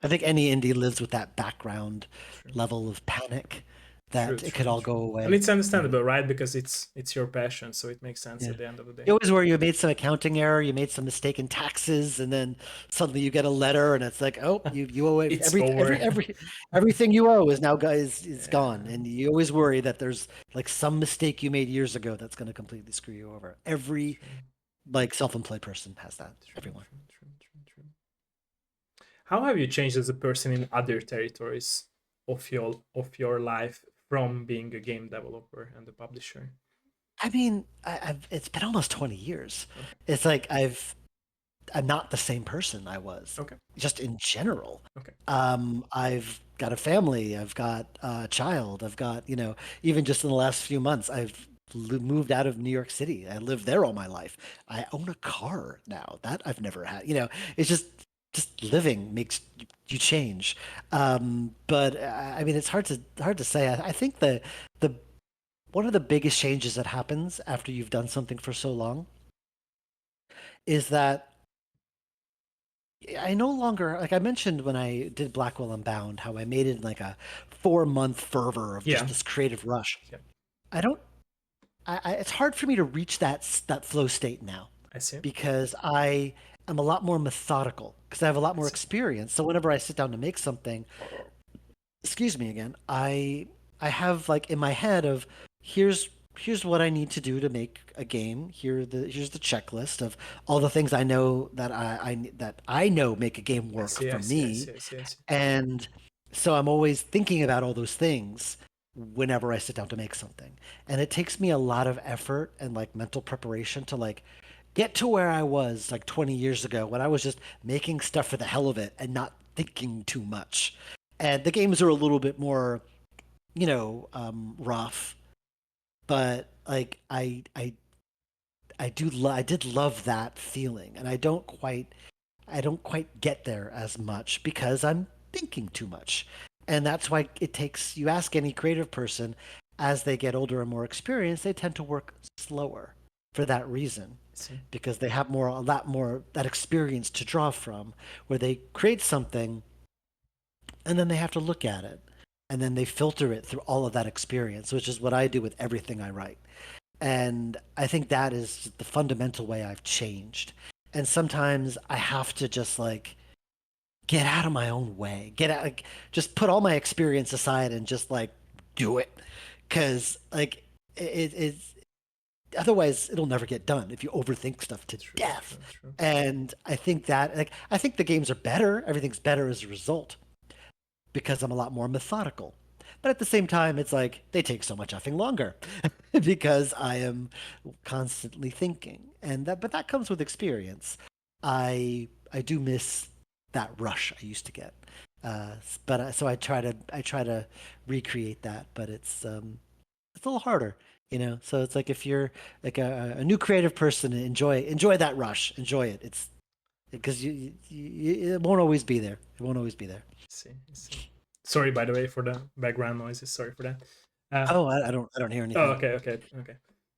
I think any indie lives with that background True. level of panic True. that it could True. all True. go And away. it's understandable, right? Because it's your passion, so it makes sense Yeah. at the end of the day. You always worry you made some accounting error, you made some mistake in taxes, and then suddenly you get a letter and it's like, oh, you owe It's over. everything you owe is now is gone. Yeah. And you always worry that there's like some mistake you made years ago that's going to completely screw you over. Every True. like self-employed person has that. True. Everyone. True. True. True. True. How have you changed as a person in other territories of your life from being a game developer and a publisher? I mean, I've it's been almost 20 years. Okay. It's like I'm not the same person I was, Okay. just in general. Okay. I've got a family, I've got a child, I've got, even just in the last few months, I've moved out of New York City. I lived there all my life. I own a car now that I've never had. It's just living makes you change. But I mean, it's hard to say. I think the one of the biggest changes that happens after you've done something for so long is that I no longer like I mentioned when I did Blackwell Unbound how I made it in like a 4 month fervor of just Yeah. this creative rush. Yeah. I don't. It's hard for me to reach that flow state now I see. because I am a lot more methodical because I have a lot I more see. experience. So whenever I sit down to make something, excuse me again, I have like in my head of here's here's what I need to do to make a game. Here's the checklist of all the things I know that I know make a game I work see. for I see. I me. see. I see. I see. And so I'm always thinking about all those things whenever I sit down to make something. And it takes me a lot of effort and like mental preparation to like get to where I was like 20 years ago when I was just making stuff for the hell of it and not thinking too much. And the games are a little bit more, rough, but like I did love that feeling, and I don't quite get there as much because I'm thinking too much. And that's why it takes, you ask any creative person, as they get older and more experienced, they tend to work slower for that reason I see. because they have a lot more that experience to draw from, where they create something and then they have to look at it and then they filter it through all of that experience, which is what I do with everything I write. And I think that is the fundamental way I've changed. And sometimes I have to just like get out of my own way, get out, like just put all my experience aside and just like do it. Cause like it's otherwise it'll never get done if you overthink stuff to True. death. True. True. And I think that like I think the games are better. Everything's better as a result because I'm a lot more methodical. But at the same time, it's like they take so much effing longer because I am constantly thinking, but that comes with experience. I do miss that rush I used to get, so I try to recreate that, but it's a little harder, So it's like if you're like a new creative person, enjoy that rush, enjoy it. It's because it won't always be there. It won't always be there. I see. I see. Sorry, by the way, for the background noises. Sorry for that. Uh, Oh, I don't hear oh, anything. okay, okay, okay.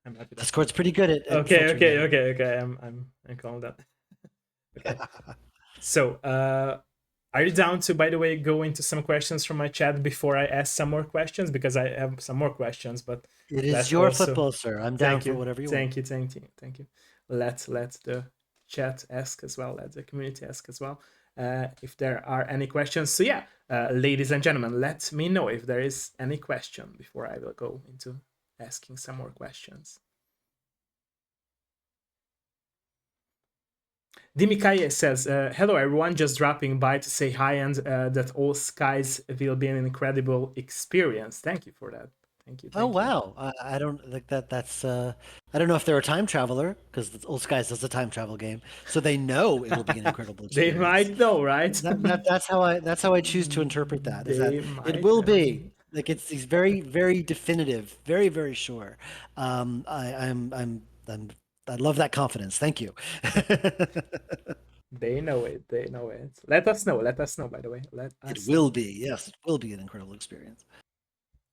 I'm happy that. Discord's pretty good at Okay, filtering okay, that okay, okay. I'm calm that. Okay. out. So, are you down to, by the way, go into some questions from my chat before I ask some more questions? Because I have some more questions, but It is let's your also football, sir. I'm down thank for you, whatever you want. thank you, thank you, thank you. Let the chat ask as well, let the community ask as well, if there are any questions. So yeah, ladies and gentlemen, let me know if there is any question before I will go into asking some more questions. Dimikaye says, hello everyone, just dropping by to say hi and that All Skies will be an incredible experience. Thank you for that. Thank you, Oh thank you. wow! I don't like that. I don't know if they're a time traveler because Old Skies is a time travel game, so they know it will be an incredible They experience. might know, right? That's how I choose to interpret that. Is that They it might will know. be like it's very very definitive, very very sure. I'm I love that confidence. Thank you. They know it. They know it. Let us know. Let us know, by the way. Let It us will know. be. Yes, it will be an incredible experience.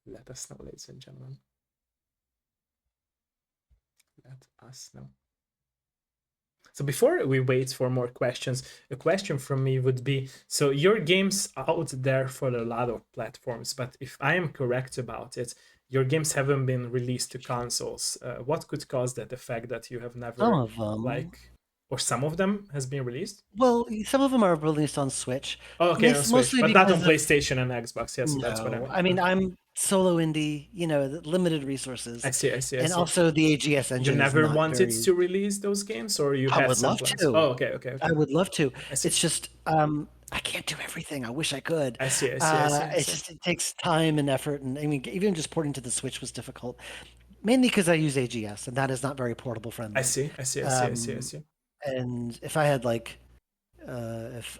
Let us know, ladies and gentlemen. Let us know. So before we wait for more questions, a question from me would be, so your game's out there for a lot of platforms, but if I am correct about it, your games haven't been released to consoles. What could cause that? The fact that you have Some never, of them. like, or some of them has been released? Well, some of them are released on Switch. Oh, okay, on Switch, Mostly but not on because of PlayStation and Xbox. Yeah, so that's what I no. mean. I mean, Okay. I'm solo indie, limited I resources, see, I see, I and see. also the AGS You engine is never not wanted very. to release those games, or you I had would some love plans? to. Oh, okay, okay, okay. I would love to. I see. It's just I can't do everything. I wish I could. I see, I see, I see, I It's see. just it takes time and effort, and I mean, even just porting to the Switch was difficult, mainly because I use AGS, and that is not very portable I friendly. see, I see, I see, I see, I Um, see. and if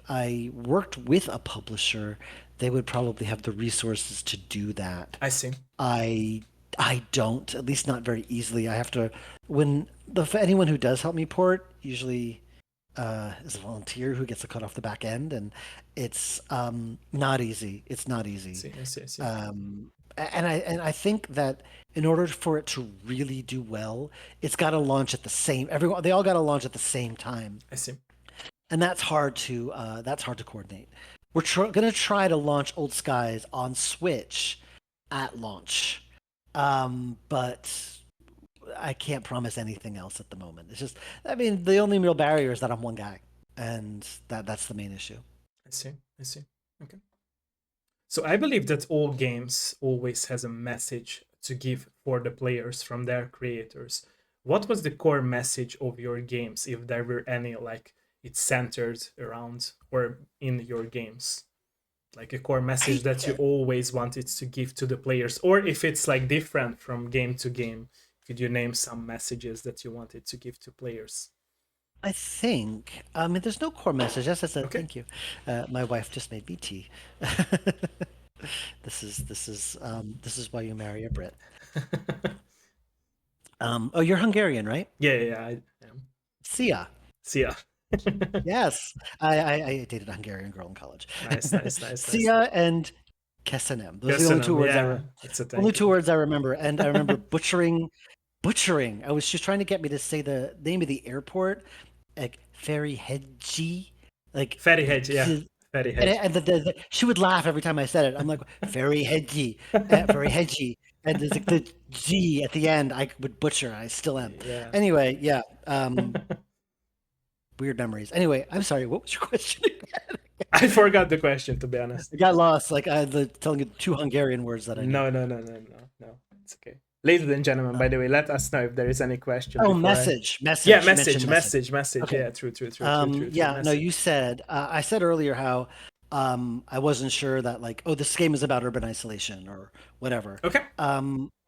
I worked with a publisher, they would probably have the resources to do that. I see. I I don't, at least not very easily. I have to when the anyone who does help me port usually is a volunteer who gets a cut off the back end, and it's not easy. It's not I easy. see, I see, I see. And I think that in order for it to really do well, it's got to launch at the same. Everyone they all got to launch at the same time, I see. and that's hard to coordinate. We're going to try to launch Old Skies on Switch at launch, but I can't promise anything else at the moment. It's just, I mean, the only real barrier is that I'm one guy, and that's the main issue. I see. I see. Okay. So I believe that all games always has a message to give for the players from their creators. What was the core message of your games, if there were any, like it's centered around or in your games? Like a core message I that you always wanted to give to the players, or if it's like different from game to game, could you name some messages that you wanted to give to players? I think, I mean, there's no core message. As I said, Okay. thank you. My wife just made me tea. This is why you marry a Brit. Oh, you're Hungarian, right? Yeah, yeah, yeah, I am. Sia. See ya. Yes, I dated a Hungarian girl in college. Nice, nice, nice, nice. Sia and Kesenem. Those are the only two Köszönöm. words Yeah, it's a only thank two you. words I remember. And I remember butchering. I was just trying to get me to say the name of the airport, like Ferihegy, like Ferihegy, yeah. Ferihegy. she would laugh every time I said it. I'm like Ferihegy, Ferihegy, and there's like the G at the end. I would butcher. I still am. Yeah. Anyway, yeah. Weird memories. Anyway, I'm sorry. What was your question? I forgot the question, to be honest. I got lost. Like telling you two Hungarian words that I knew. No, no, no, no, no, no. It's okay. Ladies and gentlemen, by the way, let us know if there is any question Oh, before I. message. Yeah, You message, mentioned message. message, message. Okay. Yeah, true, true, true, true, true, true. Yeah, no, Message. you said, I said earlier how I wasn't sure that like, oh, this game is about urban isolation or whatever. Okay.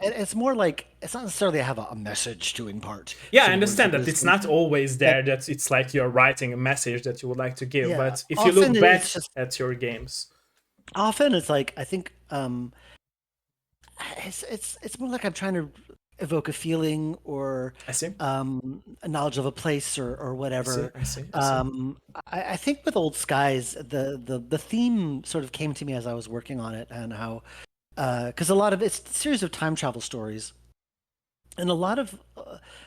It's more like it's not necessarily I have a message to impart Yeah, I towards understand you, but that it's it's not always that there, that it's like you're writing a message that you would like to give. yeah, But if you often look it's back just at your games, often it's like I think it's more like I'm trying to evoke a feeling or I see, a knowledge of a place or I see, whatever. I see, I see. I think with Old Skies, the theme sort of came to me as I was working on it, and how because a lot of it's a series of time travel stories, and a lot of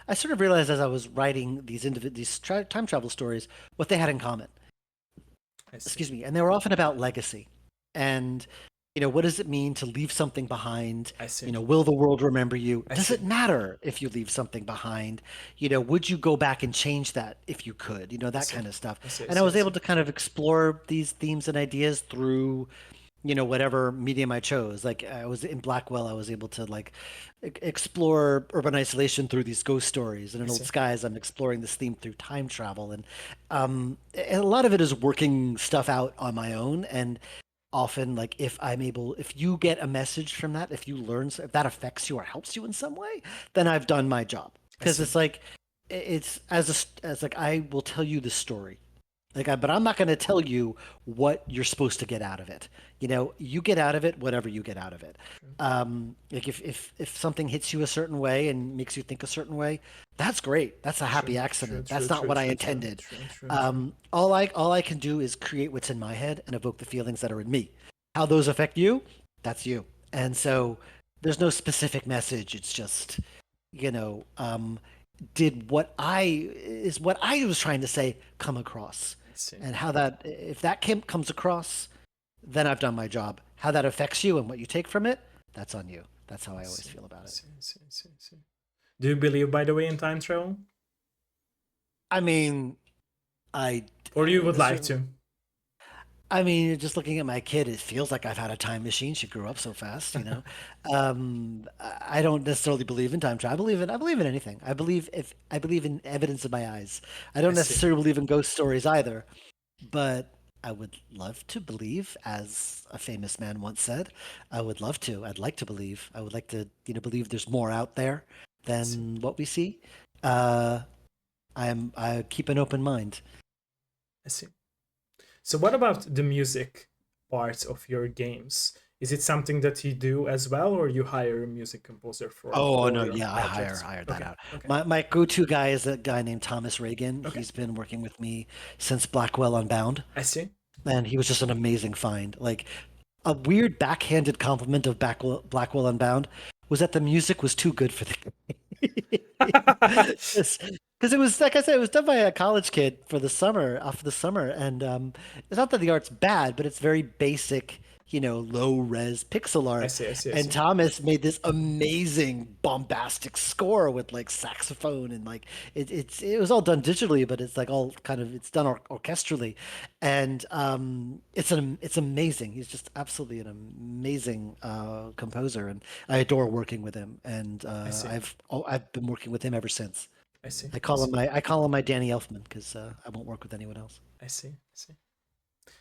I sort of realized as I was writing these time travel stories what they had in common. I see, Excuse me, and they were often about legacy, and what does it mean to leave something behind? I see, Will the world remember you? I Does it see, matter if you leave something behind? Would you go back and change that if you could? I That see, kind of stuff. I see, I And I see, I was able see. to kind of explore these themes and ideas through whatever medium I chose. Like I was in Blackwell, I was able to like explore urban isolation through these ghost stories, and I in Old see. Skies, I'm exploring this theme through time travel, and a lot of it is working stuff out on my own. And often, like if you get a message from that, if you learn, if that affects you or helps you in some way, then I've done my job. I Because see. it's like it's as like I will tell you the story but I'm not going to tell you what you're supposed to get out of it. You get out of it whatever you get out of it. True. Like if something hits you a certain way and makes you think a certain way, that's great. That's a True. happy True. accident. True. That's not True. what I True. True. intended. True. True. True. All I can do is create what's in my head and evoke the feelings that are in me. How those affect you, that's you. And so there's no specific message. It's just, you know, um, did what I was trying to say come across, I see. and how that if that comes across, then I've done my job. How that affects you and what you take from it, that's on you. That's how I I always see. feel I about it. see. I see. I see. I see. Do you believe, by the way, in time travel, I mean, I or you would like certainly. to? I mean, just looking at my kid, it feels like I've had a time machine. She grew up so fast. I don't necessarily believe in time travel. I believe in anything. I believe in evidence of my eyes. I I don't see. necessarily believe in ghost stories either, but I would love to believe, as a famous man once said. I would love to. I'd like to believe. I would like to, believe there's more out there I see. than what we see. Uh, I keep an open mind. I see. So, what about the music part of your games? Is it something that you do as well, or you hire a music composer for Oh all no, your yeah, I projects? hired that Okay, out. okay, My go-to guy is a guy named Thomas Reagan. okay. He's been working with me since Blackwell Unbound, I see. and he was just an amazing find. Like a weird backhanded compliment of Blackwell Unbound was that the music was too good for the because it was like I said, it was done by a college kid for the summer, off the summer, and it's not that the art's bad, but it's very basic, low res pixel I art. see. I see. I And see. Thomas made this amazing bombastic score with like saxophone and like it was all done digitally, but it's like all kind of it's done orchestrally, and it's amazing. He's just absolutely an amazing composer, and I adore working with him. And I see. I've been working with him ever since. I see. I I call him see. my Danny Elfman because I won't work with anyone else. I see. I see.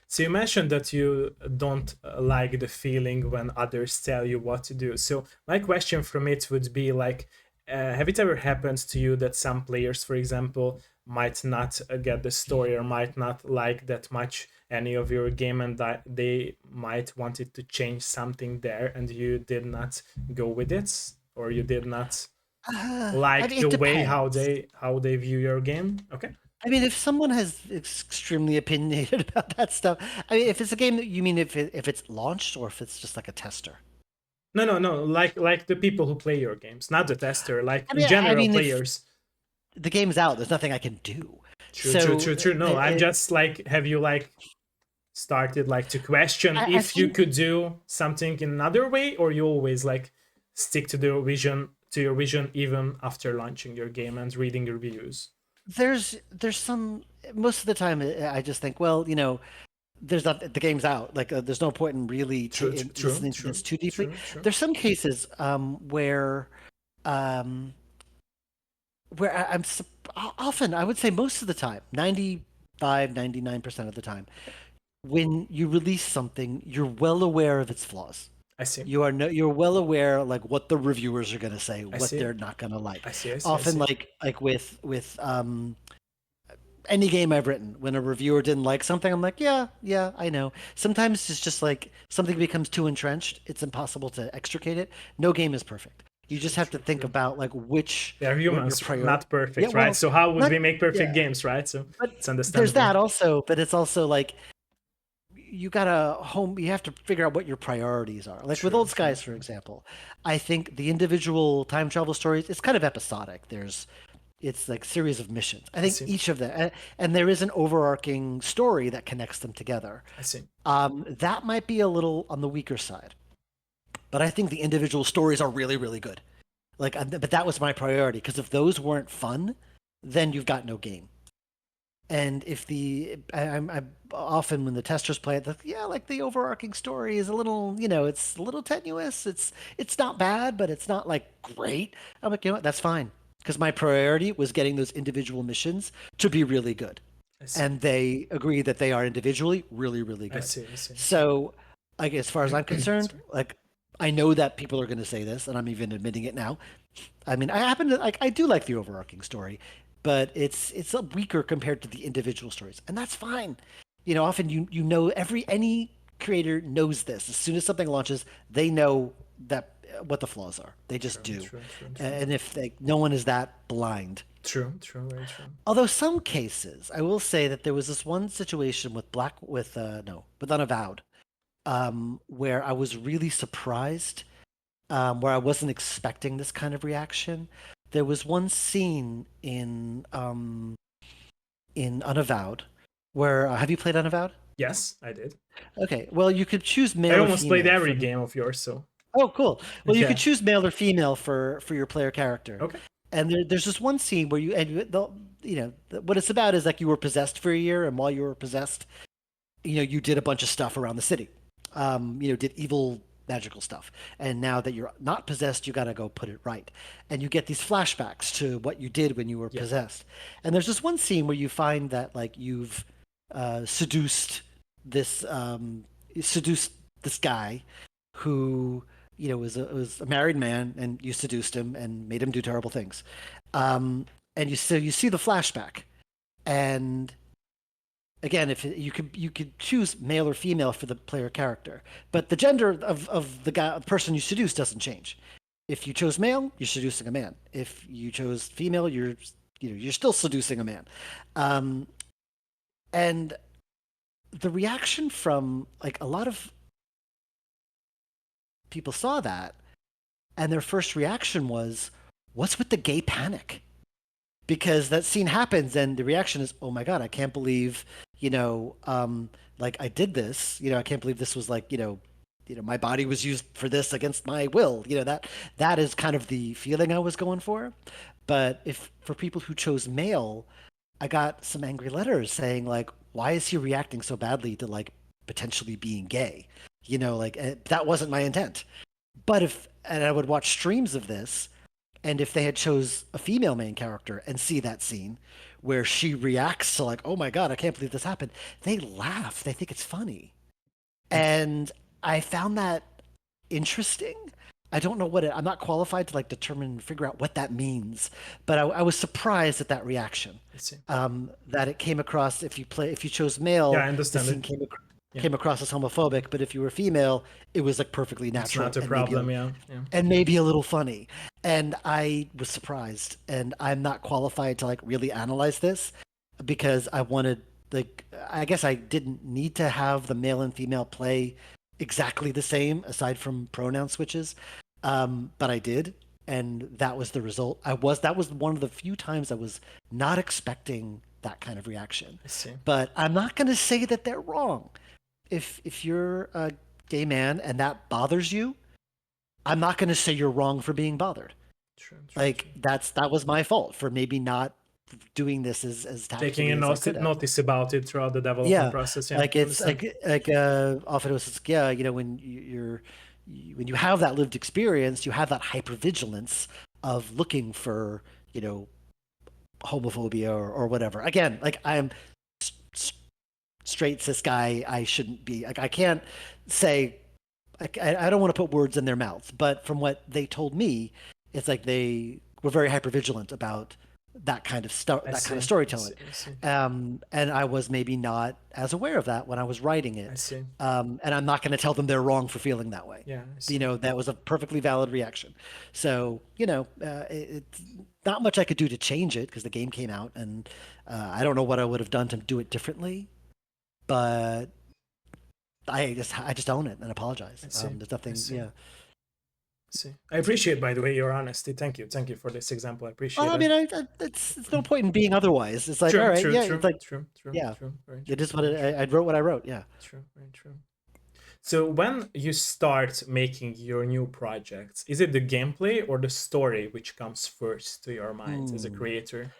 So you mentioned that you don't like the feeling when others tell you what to do. So my question from it would be like, have it ever happened to you that some players, for example, might not get the story or might not like that much any of your game, and that they might wanted to change something there, and you did not go with it, or you did not I like mean, the it way depends. how they view your game? Okay. I mean, if someone has extremely opinionated about that stuff, I mean, if it's a game that you mean if it's launched or if it's just like a tester. No, no, no. Like the people who play your games, not the tester. Like I in mean, I general, mean, if players. the game's out, there's nothing I can do. True, true, So true, true. No, I'm I, just like, have you like started like to question I if you think could do something in another way, or you always like stick to the vision to your vision even after launching your game and reading reviews? there's some most of the time I just think, well, there's not the game's out. Like there's no point in really True, in true, listening to true, this too deeply. true, true. There's some cases um, where often I would say most of the time, 99% of the time, when you release something, you're well aware of its flaws. I see. You're well aware like what the reviewers are going to say, I what see. they're not going to like. I see. I see. I Often see. like with any game I've written, when a reviewer didn't like something, I'm like, yeah, yeah, I know. Sometimes it's just like something becomes too entrenched, it's impossible to extricate it. No game is perfect. You just True, have to true, think true. about like They're what your humans, prior. not Yeah, perfect, right? well, So how would not we make perfect yeah, games, right? So but it's there's understandable. that also. But it's also like you have to figure out what your priorities are. Like with True, Old true, Skies, for true. example, I think the individual time travel stories, it's kind of episodic. It's like series of missions. I I think see. each of them, and there is an overarching story that connects them together. I see. That might be a little on the weaker side, but I think the individual stories are really, really good. But that was my priority because if those weren't fun, then you've got no game. And if I'm often when the testers play it, yeah, like the overarching story is a little, it's a little tenuous. It's not bad, but it's not like great. I'm like, you know what, that's fine, because my priority was getting those individual missions to be really good, I see. and they agree that they are individually really, really I good. see. I see. So, like as far as I'm concerned, Sorry. like I know that people are going to say this, and I'm even admitting it now. I mean, I happen to like I do like the overarching story, but it's a weaker compared to the individual stories, and that's fine. Often you know any creator knows this. As soon as something launches, they know that what the flaws are. They just True. do. True. True. True. And if no one is that blind. True. True. Very true. Although some cases, I will say that there was this one situation with with Unavowed, where I was really surprised, where I wasn't expecting this kind of reaction. There was one scene in Unavowed where have you played Unavowed? Yes, I did. Okay, well you could choose I male or almost played female every for. game of yours, so. Oh, cool. Well, you could Yeah. choose male or female for your player character. Okay. And there's this one scene where what it's about is like you were possessed for a year, and while you were possessed, you did a bunch of stuff around the city. Did evil magical stuff. And now that you're not possessed, you got to go put it right. And you get these flashbacks to what you did when you were possessed. And there's this one scene where you find that like you've seduced this seduced this guy who was a married man, and you seduced him and made him do terrible things. And you see the flashback, and again, if you could choose male or female for the player character, but the gender of the person you seduce doesn't change. If you chose male, you're seducing a man. If you chose female, you're still seducing a man. And the reaction from like a lot of people saw that, and their first reaction was, "What's with the gay panic?" Because that scene happens, and the reaction is, "Oh my god, I can't believe, like I did this. I can't believe this was like, my body was used for this against my will." That is kind of the feeling I was going for. But if for people who chose male, I got some angry letters saying like, "Why is he reacting so badly to like potentially being gay?" That wasn't my intent. But and I would watch streams of this, and if they had chose a female main character and see that scene where she reacts to like, "Oh my god, I can't believe this happened," they laugh. They think it's funny. And I found that interesting. I don't know I'm not qualified to like determine, figure out what that means, but I was surprised at that reaction. I see. That it came across, if you chose Yeah, male, I the understand scene it. came across as homophobic, but if you were female, it was like perfectly It's natural not a and problem. and maybe a little funny. And I was surprised, and I'm not qualified to like really analyze this because I wanted, like, I guess I didn't need to have the male and female play exactly the same aside from pronoun switches. But I did, and that was the result. That was one of the few times I was not expecting that kind of reaction. I see. But I'm not going to say that they're wrong. If you're a gay man and that bothers you, I'm not going to say you're wrong for being bothered. True. Like that was my fault for maybe not doing this as Taking tactfully a as I could have. notice about it throughout the development Yeah, process. Yeah, like it's often it was yeah, when when you have that lived experience, you have that hypervigilance of looking for homophobia or whatever. Again, like I'm straight cis guy, I shouldn't be like I can't say I don't want to put words in their mouths, but from what they told me, it's like they were very hypervigilant about that kind of kind of storytelling. I see. And I was maybe not as aware of that when I was writing it. I see. And I'm not going to tell them they're wrong for feeling that way. Yeah, I see. That was a perfectly valid reaction. So, it's not much I could do to change it because the game came out, and I don't know what I would have done to do it differently, but I just own it and apologize. There's nothing. Yeah. See, I appreciate, by the way, your honesty. Thank you for this example. I appreciate Well, I it. mean, it's no point in being otherwise. It's like, all right, yeah, it's like, true, yeah, very it is what I wrote what I wrote. Yeah. True, very true. So when you start making your new projects, is it the gameplay or the story which comes first to your mind as a creator?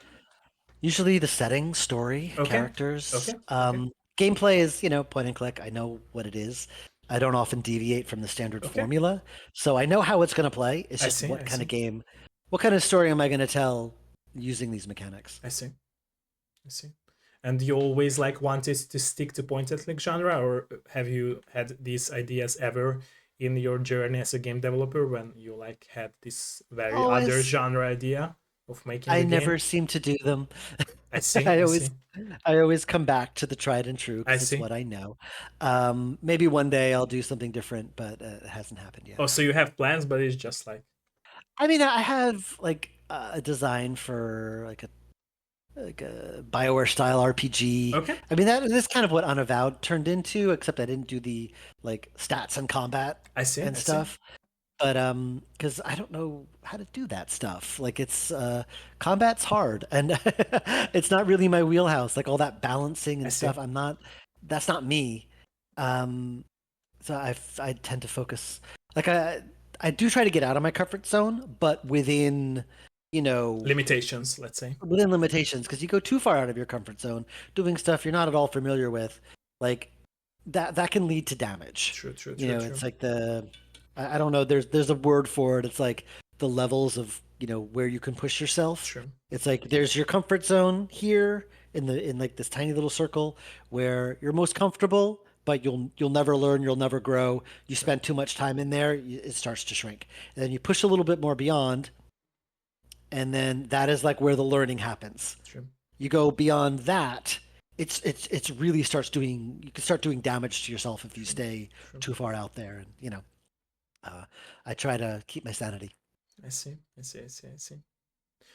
Usually the setting, story, Okay. characters. Okay. Okay. Gameplay is, point and click. I know what it is. I don't often deviate from the standard Okay. formula. So I know how it's going to play. It's I just see. what I kind see. of game, what kind of story am I going to tell using these mechanics? I see. I see. And you always like wanted to stick to point and click genre, or have you had these ideas ever in your journey as a game developer when you like had this very other Always. genre idea of making I a game? never seem to do them. I see. I I always see. I always come back to the tried and true I because it's see. what I know. Maybe one day I'll do something different, but it hasn't happened yet. Oh, so you have plans, but it's just like I mean, I have like a design for like a BioWare style RPG. okay. I mean, that's kind of what Unavowed turned into, except I didn't do the like stats and combat I see. and I see. stuff. But because I don't know how to do that stuff. Like it's combat's hard, and it's not really my wheelhouse. Like all that balancing I and see. stuff. I'm not. That's not me. Um, so I tend to focus. Like I do try to get out of my comfort zone, but within you know Limitations, let's say. within limitations. Because you go too far out of your comfort zone, doing stuff you're not at all familiar with, like that can lead to damage. True. True. True. True. It's like I don't know. There's a word for it. It's like the levels of where you can push yourself. True. It's like there's your comfort zone here in like this tiny little circle where you're most comfortable, but you'll never learn, you'll never grow. You True. spend too much time in there, it starts to shrink. And then you push a little bit more beyond, and then that is like where the learning happens. True. You go beyond that, it's really starts doing you can start doing damage to yourself if you True. stay True. too far out there. And I try to keep my sanity. I see. I see. I see. I see.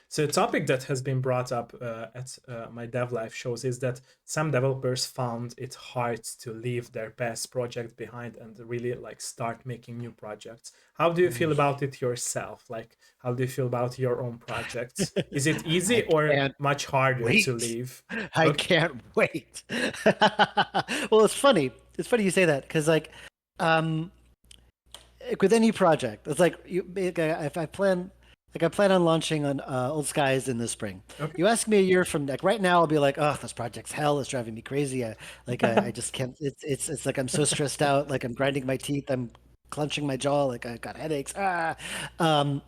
So a topic that has been brought up at my dev life shows is that some developers found it hard to leave their past project behind and really like start making new projects. How do you feel Mm. about it yourself? Like, how do you feel about your own projects? Is it easy I or can't much harder to wait. leave? I Okay. can't wait. Well, it's funny. It's funny you say that because um, with any project, it's like if I plan on launching on Old Skies in the spring. Okay. You ask me a year from like right now, I'll be like, oh, this project's hell. It's driving me crazy. I just can't. It's like I'm so stressed out. Like I'm grinding my teeth. I'm clenching my jaw. Like I got headaches. A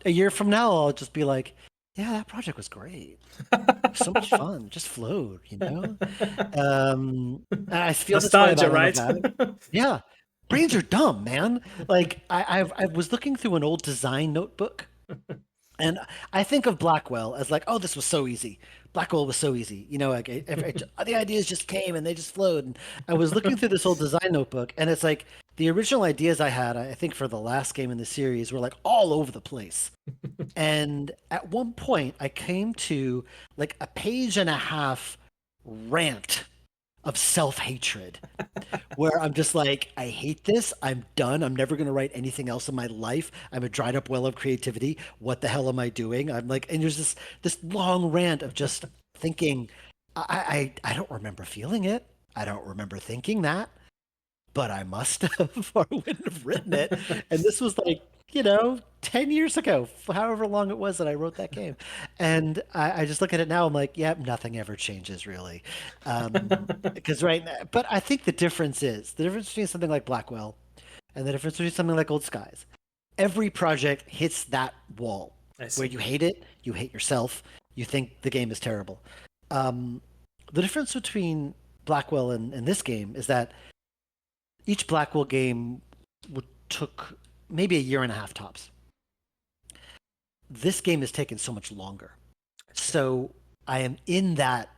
year from now, I'll just be like, yeah, that project was great. It was so much fun. It just flowed. And I feel this way Nostalgia, about right? Unavowed. Yeah, brains are dumb, man. Like I was looking through an old design notebook, and I think of Blackwell as like, oh, this was so easy. Blackwell was so easy. Like the ideas just came and they just flowed. And I was looking through this old design notebook, and it's like the original ideas I had, I think for the last game in the series, were like all over the place. And at one point, I came to like a page and a half rant of self hatred where I'm just like, I hate this. I'm done. I'm never going to write anything else in my life. I'm a dried up well of creativity. What the hell am I doing? I'm like, and there's this long rant of just thinking, I don't remember feeling it. I don't remember thinking that, but I must have, or I wouldn't have written it. And this was like, 10 years ago, however long it was that I wrote that game. And I just look at it now, I'm like, yep, nothing ever changes really. Because right now, but I think the difference between something like Blackwell and the difference between something like Old Skies. Every project hits that wall I where see. you hate it, you hate yourself, you think the game is terrible. Um, the difference between Blackwell and this game is that each Blackwell game took maybe a year and a half tops. This game has taken so much longer. I see. So I am in that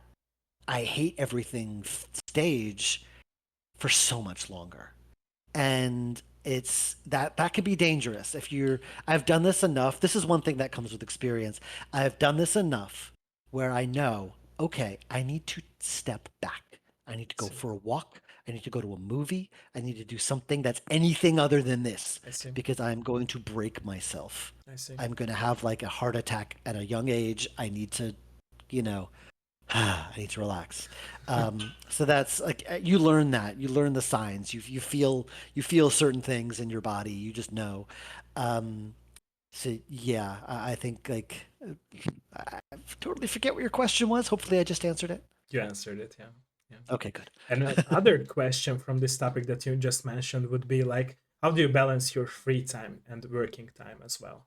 I hate everything stage for so much longer. And it's that could be dangerous if you're I've done this enough. This is one thing that comes with experience. I've done this enough where I know, okay, I need to step back. I need to I go see. for a walk. I need to go to a movie. I need to do something that's anything other than this I see. because I'm going to break myself. I see. I'm going to have like a heart attack at a young age. I need to, you know, I need to relax. So that's like you learn that. You learn the signs. You feel certain things in your body. You just know. Um, So yeah, I think like I totally forget what your question was. Hopefully, I just answered it. You answered it, yeah. Yeah. Okay, good. And another question from this topic that you just mentioned would be like, how do you balance your free time and working time as well?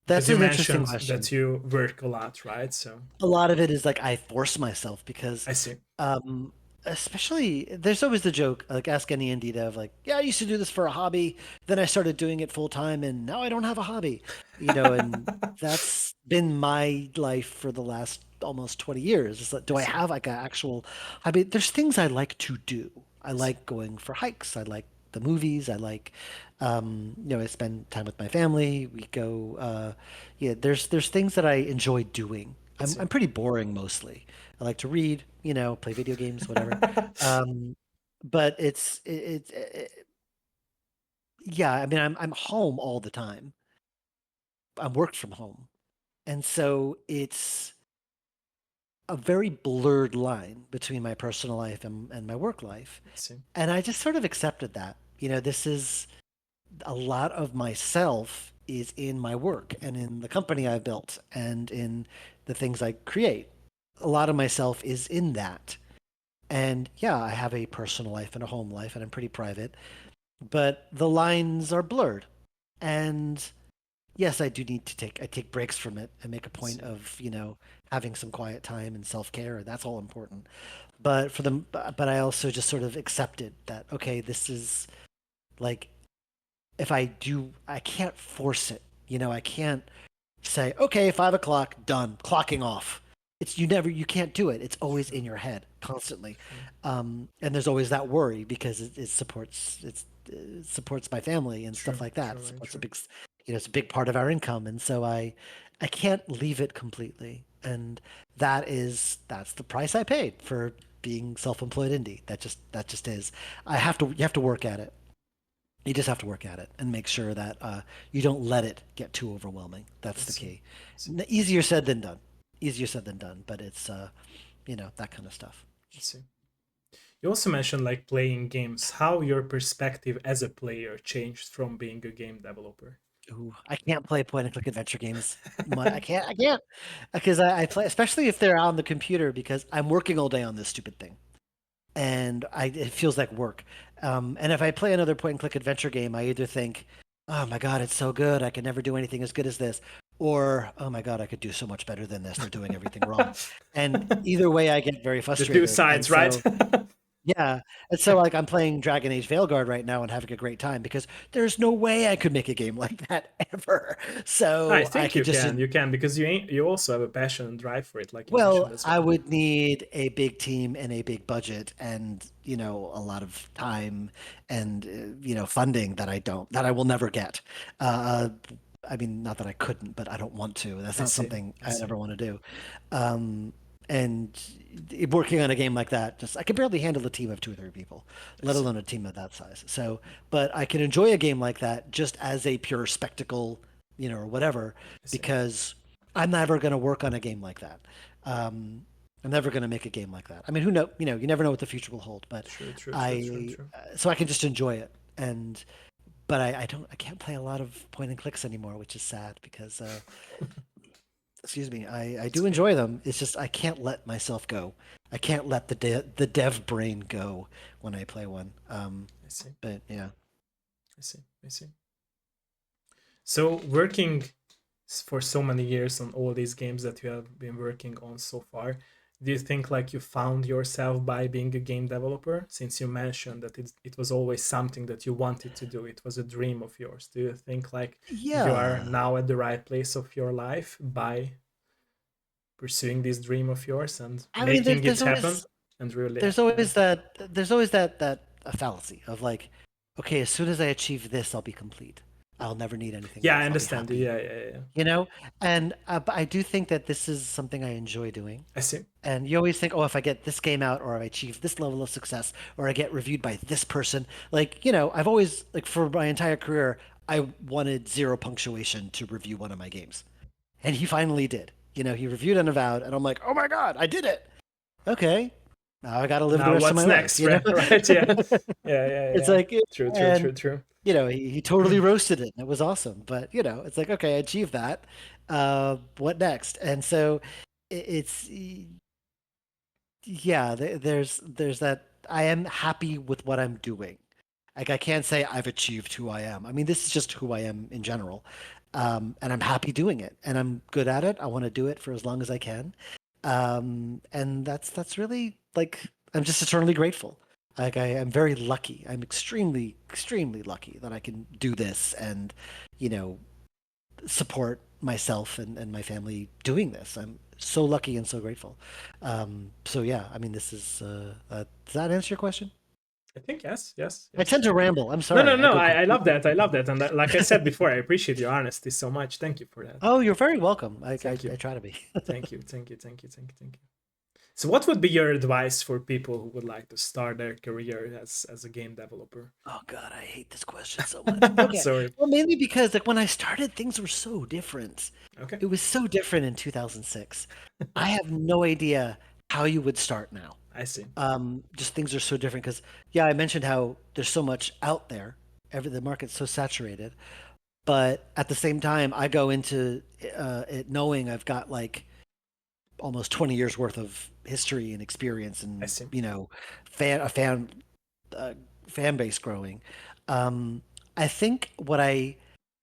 Because That's you an interesting mentioned question. that you work a lot, right? So A lot of it is like I force myself because I see. um especially there's always the joke like ask any indie dev like yeah I used to do this for a hobby then I started doing it full time and now I don't have a hobby and that's been my life for the last almost 20 years. It's like, I do I see. have like an actual hobby? There's things I like to do. I I see. like going for hikes. I like the movies. I like I spend time with my family. We go yeah, there's things that I enjoy doing. I I'm see. pretty boring mostly. I like to read, play video games, whatever. Um, but yeah, I mean I'm home all the time. I'm worked from home. And so it's a very blurred line between my personal life and my work life. I see. And I just sort of accepted that. This is a lot of myself is in my work and in the company I built and in the things I create. A lot of myself is in that. And yeah, I have a personal life and a home life, and I'm pretty private, but the lines are blurred. And yes, I take breaks from it and make a I point see. of, having some quiet time and self-care. That's all important. But I also just sort of accepted that, okay, this is like, if I can't force it. I can't say, okay, 5 o'clock, done, clocking off. You can't do it. It's always True. in your head constantly. True. And there's always that worry because it supports my family and stuff True. like that. True. It Very supports true. it's a big part of our income. And so I can't leave it completely. And that's the price I paid for being self-employed indie. That just is. You have to work at it. You just have to work at it and make sure that you don't let it get too overwhelming. I That's the see. key. I see. Easier said than done. Easier said than done, but it's that kind of stuff. I see. You also mentioned like playing games. How your perspective as a player changed from being a game developer. Ooh, I can't play point and click adventure games. I can't because I play, especially if they're on the computer, because I'm working all day on this stupid thing. And it feels like work. And if I play another point and click adventure game, I either think, "Oh my god, it's so good! I can never do anything as good as this," or "Oh my god, I could do so much better than this. They're doing everything wrong." And either way, I get very The two frustrated. And sides, right? so yeah. And so like I'm playing Dragon Age Veilguard right now and having a great time because there's no way I could make a game like that ever. I So I think could you just can. You can because you also have a passion and drive for it, like you well, mentioned as I well. would need a big team and a big budget and, a lot of time and, funding that I will never get. Uh, I mean, not that I couldn't, but I don't want to. That's I not see. something I I see. ever want to do. And working on a game like that, just I can barely handle a team of 2 or 3 people, I let see. alone a team of that size. So, but I can enjoy a game like that just as a pure spectacle, or whatever, I see. because I'm never going to work on a game like that. Um, I'm never going to make a game like that. I mean, who know? You never know what the future will hold. But True. True. True. True. I, True. so I can just enjoy it, and but I can't play a lot of point and clicks anymore, which is sad because excuse me, I It's do okay. enjoy them. It's just I can't let myself go. I can't let the dev brain go when I play one. I see. But yeah. I see. I see. So working for so many years on all these games that you have been working on so far, do you think like you found yourself by being a game developer? Since you mentioned that it was always something that you wanted to do, it was a dream of yours. Do you think like you are Yeah. now at the right place of your life by pursuing this dream of yours and I mean, making it happen and really yeah, there's always that a fallacy of like, okay, as soon as I achieve this, I'll be complete. I'll never need anything yeah, I else. I'll be understand, happy. yeah, yeah, yeah, You know? And but I do think that this is something I enjoy doing. I see. And you always think, oh, if I get this game out or I achieve this level of success or I get reviewed by this person, like, I've always, like, for my entire career, I wanted zero punctuation to review one of my games. And he finally did. He reviewed Unavowed, and I'm like, oh my God, I did it. Okay. Now I got to live the Now rest of what's my life, next, you know? right? Yeah, yeah, yeah, It's yeah. like, True, true, and true, true. he totally roasted it and it was awesome. But, it's like, okay, I achieved that. What next? And so it's, yeah, there's that I am happy with what I'm doing. Like I can't say I've achieved who I am. I mean, this is just who I am in general. And I'm happy doing it and I'm good at it. I want to do it for as long as I can. And that's really like I'm just eternally grateful. Like I am very lucky. I'm extremely, extremely lucky that I can do this and, you know, support myself and my family doing this. I'm so lucky and so grateful. So yeah, I mean, this is, does that answer your question? I think yes, yes, I yes. tend to ramble. I'm No, no, sorry. I no. go I love completely. that. I love that. And like I said before, I appreciate your honesty so much. Thank you for that. Oh, you're very welcome. Thank I you. try to be. Thank you. Thank you. Thank you. Thank you. Thank you. So, what would be your advice for people who would like to start their career as a game developer? Oh God, I hate this question so much. Okay. Sorry. Well, mainly because like when I started, things were so different. Okay, It was so different in 2006. I have no idea how you would start now. I see. Just things are so different because yeah, I mentioned how there's so much out there. The market's so saturated. But at the same time, I go into it knowing I've got like almost 20 years worth of history and experience I and see. fan a uh, fan base growing. um, I think what I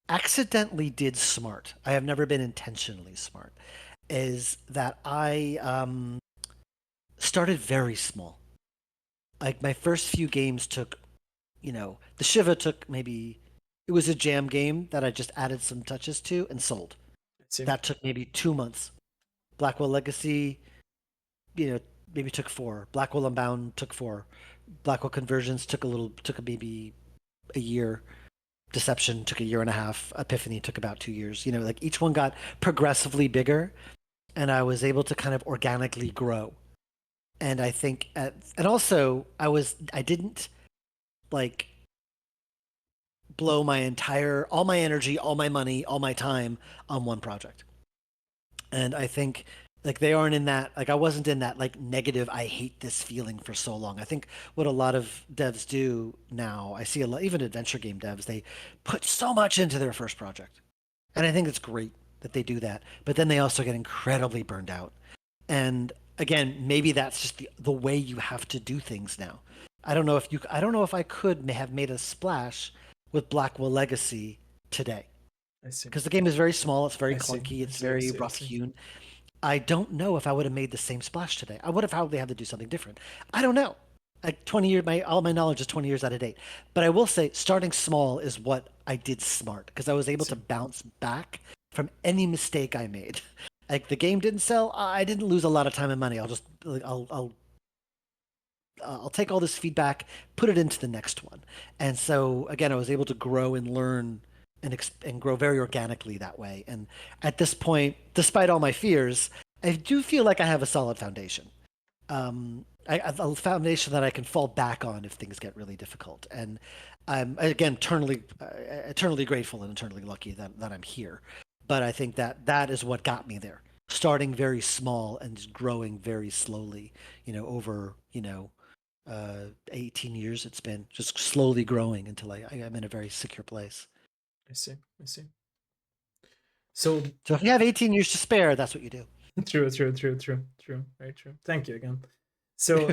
accidentally did smart, I have never been intentionally smart, is that I started very small. Like my first few games took, the Shiva took maybe, it was a jam game that I just added some touches to and sold. I see. That took maybe 2 months. Blackwell Legacy, you know, maybe took four. Blackwell Unbound took four. Blackwell Conversions took maybe a year. Deception took a year and a half. Epiphany took about 2 years. Like each one got progressively bigger, and I was able to kind of organically grow. And I think, and also I didn't like blow all my energy, all my money, all my time on one project. And I think like they aren't in that, like I wasn't in that like negative I hate this feeling for so long. I think what a lot of devs do now, I see a lot, even adventure game devs, they put so much into their first project. And I think it's great that they do that, but then they also get incredibly burned out. And again, maybe that's just the way you have to do things now. I don't know if I could have made a splash with Blackwell Legacy today, I see. because the game is very small, it's very I see. clunky, I it's see. I very see. I rough see. hewn. I don't know if I would have made the same splash today. I would have probably had to do something different. I don't know. Like 20 years, all my knowledge is 20 years out of date. But I will say, starting small is what I did smart because I was I able to see. bounce back from any mistake I made. Like the game didn't sell, I didn't lose a lot of time and money. I'll take all this feedback, put it into the next one. And so again, I was able to grow and learn and grow very organically that way. And at this point, despite all my fears, I do feel like I have a solid foundation. A foundation that I can fall back on if things get really difficult. And I'm again eternally grateful and eternally lucky that I'm here. But I think that is what got me there. Starting very small and just growing very slowly, over 18 years it's been just slowly growing until I'm in a very secure place. I see. I see. So So if you have 18 years to spare, that's what you do. true, true, true, true, true. Very true. Thank you again. So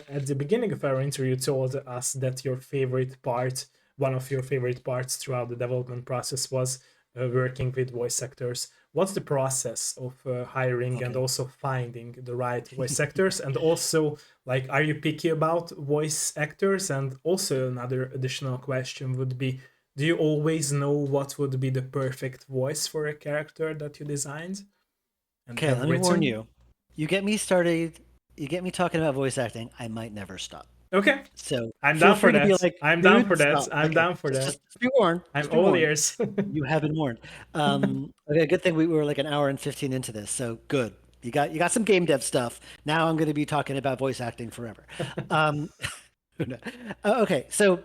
at the beginning of our interview, you told us that your favorite part, one of your favorite parts throughout the development process was working with voice actors. What's the process of hiring and Okay. also finding the right voice actors? And also, like, are you picky about voice actors? And also, another additional question would be, do you always know what would be the perfect voice for a character that you designed and Okay, have let me warn written? you. You get me started, you get me talking about voice acting, I might never stop. Okay, So I'm feel down for free to be that. like, I'm down for dude, that. stop. I'm Okay, down for that. just be warned. I'm Just be all warned. ears. You have been warned. Okay, good thing we were like an hour and 15 into this. So good. You got some game dev stuff. Now I'm going to be talking about voice acting forever. Um, okay, so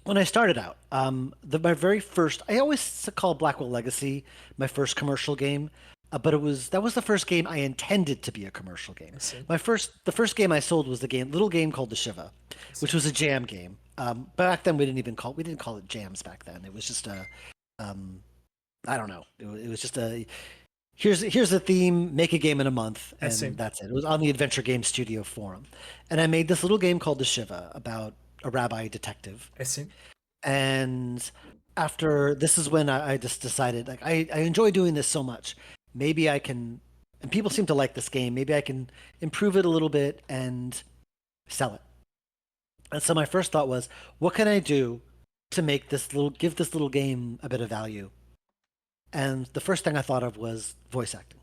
when I started out, my very first, I always call Blackwell Legacy my first commercial game. but that was the first game I intended to be a commercial game. I see. The first game I sold was little game called the Shiva, which was a jam game. Back then we didn't call it jams back then. It was just I don't know. It was just here's a theme, make a game in a month, I see. and that's it. It was on the Adventure Game Studio forum, and I made this little game called the Shiva about a rabbi detective. I see. And after this is when I just decided, like, I enjoy doing this so much. Maybe I can, and people seem to like this game. Maybe I can improve it a little bit and sell it. And so my first thought was, what can I do to give this little game a bit of value? And the first thing I thought of was voice acting.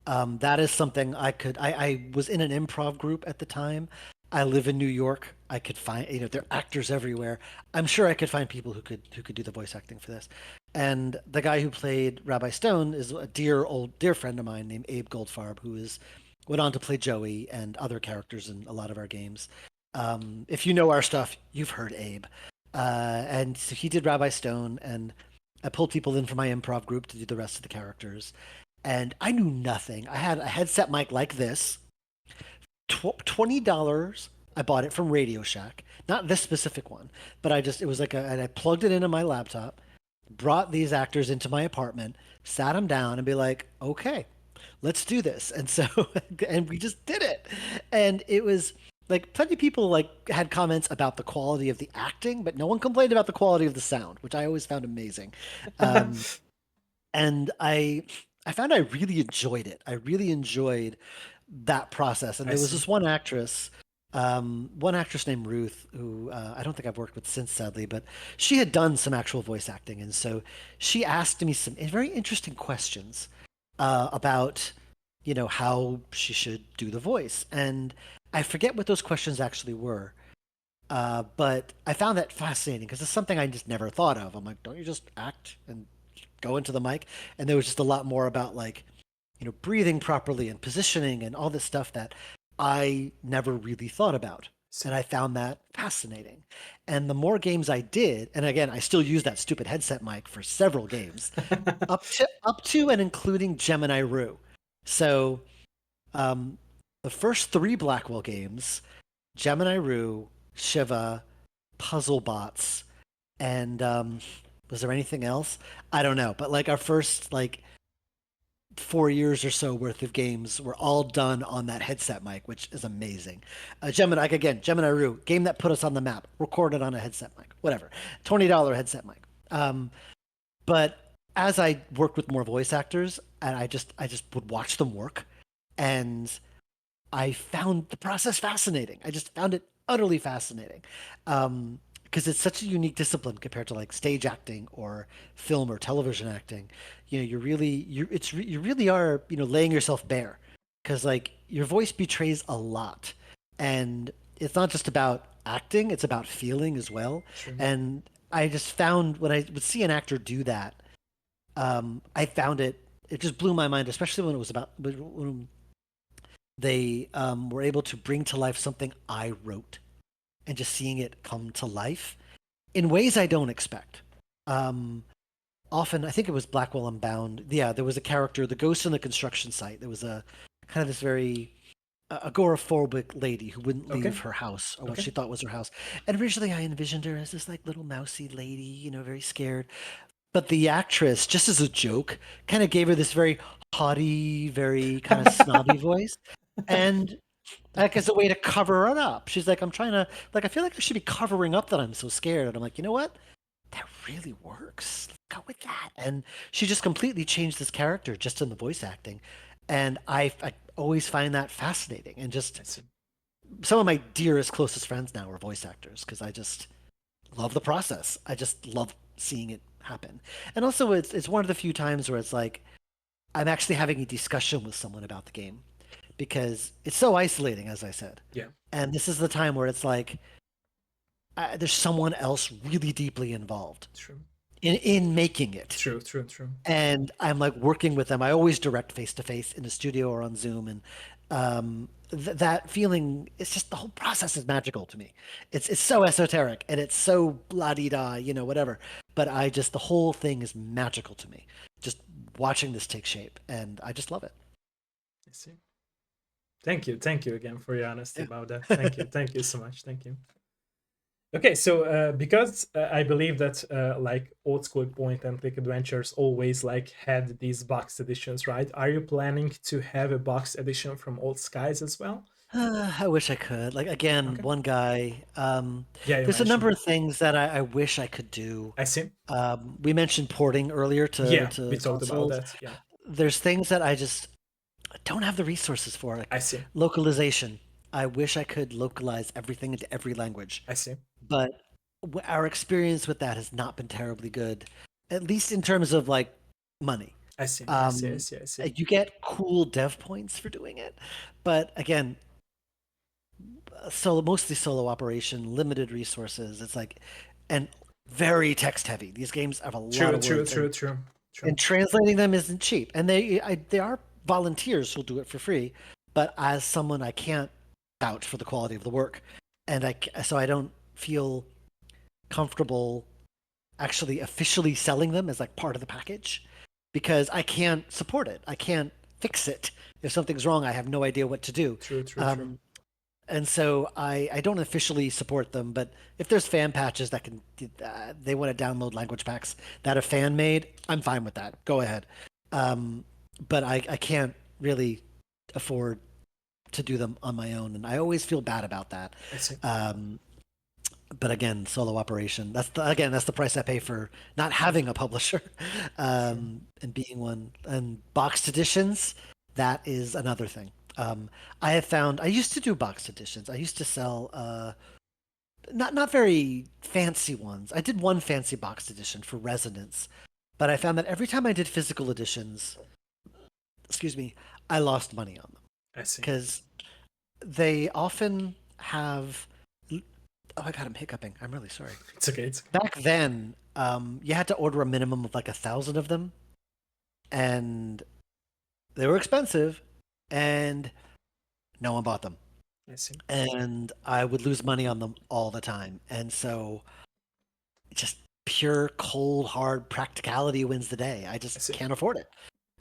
That is something I was in an improv group at the time. I live in New York. I could find, there are actors everywhere. I'm sure I could find people who could do the voice acting for this. And the guy who played Rabbi Stone is a dear friend of mine named Abe Goldfarb, went on to play Joey and other characters in a lot of our games. If you know our stuff, you've heard Abe. And so he did Rabbi Stone, and I pulled people in from my improv group to do the rest of the characters. And I knew nothing. I had a headset mic like this, $20. I bought it from Radio Shack, not this specific one, but it was and I plugged it into my laptop, brought these actors into my apartment, sat them down, and be like, okay, let's do this. And so, and we just did it. And it was like plenty of people had comments about the quality of the acting, but no one complained about the quality of the sound, which I always found amazing. And I found I really enjoyed it. I really enjoyed that process. And there was this one actress named Ruth, who I don't think I've worked with since, sadly, but she had done some actual voice acting. And so she asked me some very interesting questions about, how she should do the voice. And I forget what those questions actually were. But I found that fascinating because it's something I just never thought of. I'm like, don't you just act and go into the mic? And there was just a lot more about breathing properly and positioning and all this stuff that I never really thought about. And I found that fascinating. And the more games I did, and again, I still use that stupid headset mic for several games, up to and including Gemini Rue. So the first 3 Blackwell games, Gemini Rue, Shiva, Puzzle Bots, and was there anything else? I don't know. But our first 4 years or so worth of games were all done on that headset mic, which is amazing. Gemini Rue, game that put us on the map, recorded on a headset mic, whatever, $20 headset mic. But as I worked with more voice actors, and I just would watch them work, and I found the process fascinating. I just found it utterly fascinating. Because it's such a unique discipline compared to stage acting or film or television acting. You really are laying yourself bare, because your voice betrays a lot, and it's not just about acting; it's about feeling as well. Sure. And I just found when I would see an actor do that, I found it just blew my mind, especially when it was about when they were able to bring to life something I wrote, and just seeing it come to life in ways I don't expect. Often, I think it was Blackwell Unbound. Yeah, there was a character, the ghost in the construction site. There was a kind of this very agoraphobic lady who wouldn't leave her house, or what she thought was her house. And originally I envisioned her as this little mousy lady, very scared. But the actress, just as a joke, kind of gave her this very haughty, very kind of snobby voice. And as a way to cover it up. She's like, I'm trying to, I feel like I should be covering up that I'm so scared. And I'm like, you know what? That really works. Let's go with that. And she just completely changed this character just in the voice acting. And I always find that fascinating. And just some of my dearest, closest friends now are voice actors, because I just love the process. I just love seeing it happen. And also, it's one of the few times where it's I'm actually having a discussion with someone about the game, because it's so isolating, as I said. Yeah. And this is the time where it's there's someone else really deeply involved. True. In making it. True. And I'm working with them. I always direct face to face in the studio or on Zoom, and that feeling, it's just, the whole process is magical to me. It's so esoteric, and it's so blah-de-da, whatever. But the whole thing is magical to me. Just watching this take shape, and I just love it. I see. Thank you again for your honesty Yeah. about that. Thank you so much. Thank you. Okay, so because I believe that like old school point and click adventures always like had these box editions, right? Are you planning to have a box edition from Old Skies as well? I wish I could. Like again, Okay. one guy. Yeah, you There's a number mentioned. of things that I wish I could do. I see. We mentioned porting earlier to Yeah, we to talked about consoles. that. Yeah, There's things that I just don't have the resources for. I Like see. localization. I wish I could localize everything into every language, I see. but our experience with that has not been terribly good, at least in terms of like money. I see. I see. I Um, see. I see. you get cool dev points for doing it, but again, mostly solo operation, limited resources. It's like, and very text heavy. These games have a lot True. of True. words, True. True. True. and translating them isn't cheap. And they are volunteers who'll do it for free, but as someone, I can't vouch for the quality of the work, and so I don't feel comfortable actually officially selling them as like part of the package because I can't support it. I can't fix it. If something's wrong, I have no idea what to do. True. True. True. Um, and so I don't officially support them, but if there's fan patches that can, they want to download language packs that a fan made, I'm fine with that. Go ahead. But I can't really afford to do them on my own, and I always feel bad about that. I see. But again, solo operation. That's the price I pay for not having a publisher, Sure. and being one. And boxed editions, that is another thing. I have found I used to do boxed editions. I used to sell not very fancy ones. I did one fancy boxed edition for Resonance, but I found that every time I did physical editions, excuse me, I lost money on them I see. because they often have. Oh my god, I'm hiccuping. I'm really sorry. It's okay. It's okay. Back then, you had to order a minimum of like 1,000 of them, and they were expensive, and no one bought them. I see. And I would lose money on them all the time. And so just pure cold hard practicality wins the day. I I just see. can't afford it.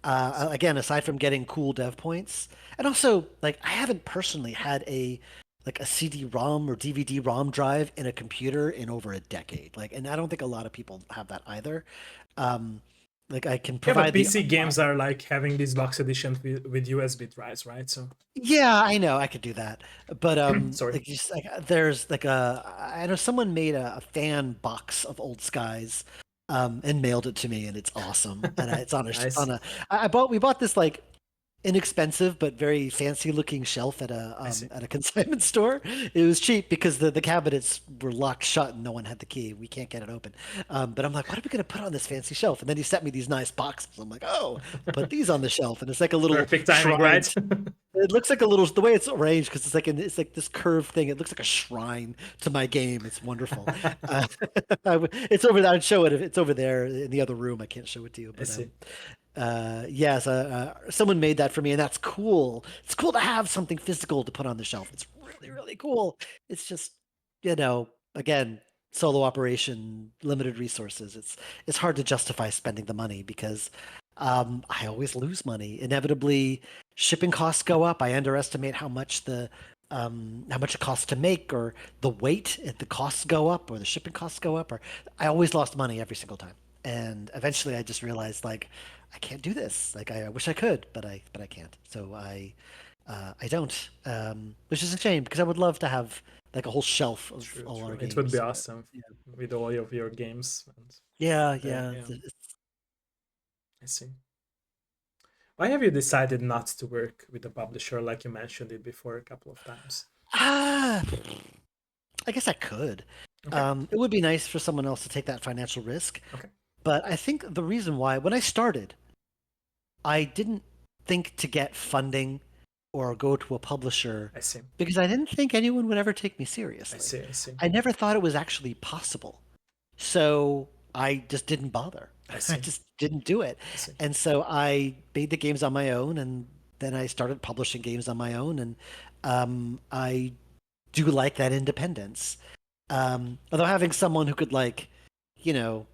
Again, aside from getting cool dev points, and also like I haven't personally had a CD-ROM or DVD-ROM drive in a computer in over a decade. Like, and I don't think a lot of people have that either. Um, like I can Yeah, but provide the PC games are like having these box editions with USB drives, right? So Yeah, I know I could do that, but sorry. like just like there's like I know someone made a fan box of Old Skies, and mailed it to me, and it's awesome, and it's on a Nice. we bought this like inexpensive but very fancy looking shelf I see. at a consignment store. It was cheap because the cabinets were locked shut and no one had the key. We can't get it open. But I'm like, what are we gonna put on this fancy shelf? And then he sent me these nice boxes. I'm like, oh, put these on the shelf, and it's like a little Perfect timing, shrine. right? It looks like a little the way it's arranged because it's like this curved thing. It looks like a shrine to my game. It's wonderful. Uh, it's over there. I'd show it if it's over there in the other room. I can't show it to you, I but see. yes, someone made that for me, and that's cool. It's cool to have something physical to put on the shelf. It's really cool. It's just, again, solo operation, limited resources. It's hard to justify spending the money because I always lose money. Inevitably, shipping costs go up. I underestimate how much it costs to make, or the weight, if the costs go up, or the shipping costs go up, or I always lost money every single time. And eventually, I just realized like I can't do this. Like I wish I could, but I can't. So I don't, which is a shame because I would love to have like a whole shelf of True, all true. our It would be games. But awesome yeah, with all of your games. And, yeah. yeah, I see. Why have you decided not to work with a publisher like you mentioned it before a couple of times? Ah, I guess I could. Okay. It would be nice for someone else to take that financial risk. Okay. But I think the reason why, when I started, I didn't think to get funding or go to a publisher I see. because I didn't think anyone would ever take me I seriously. see. I see. I never thought it was actually possible. So I just didn't bother. I I see. just didn't do it. I see. And so I made the games on my own, and then I started publishing games on my own, and I do like that independence. Although having someone who could like, you know,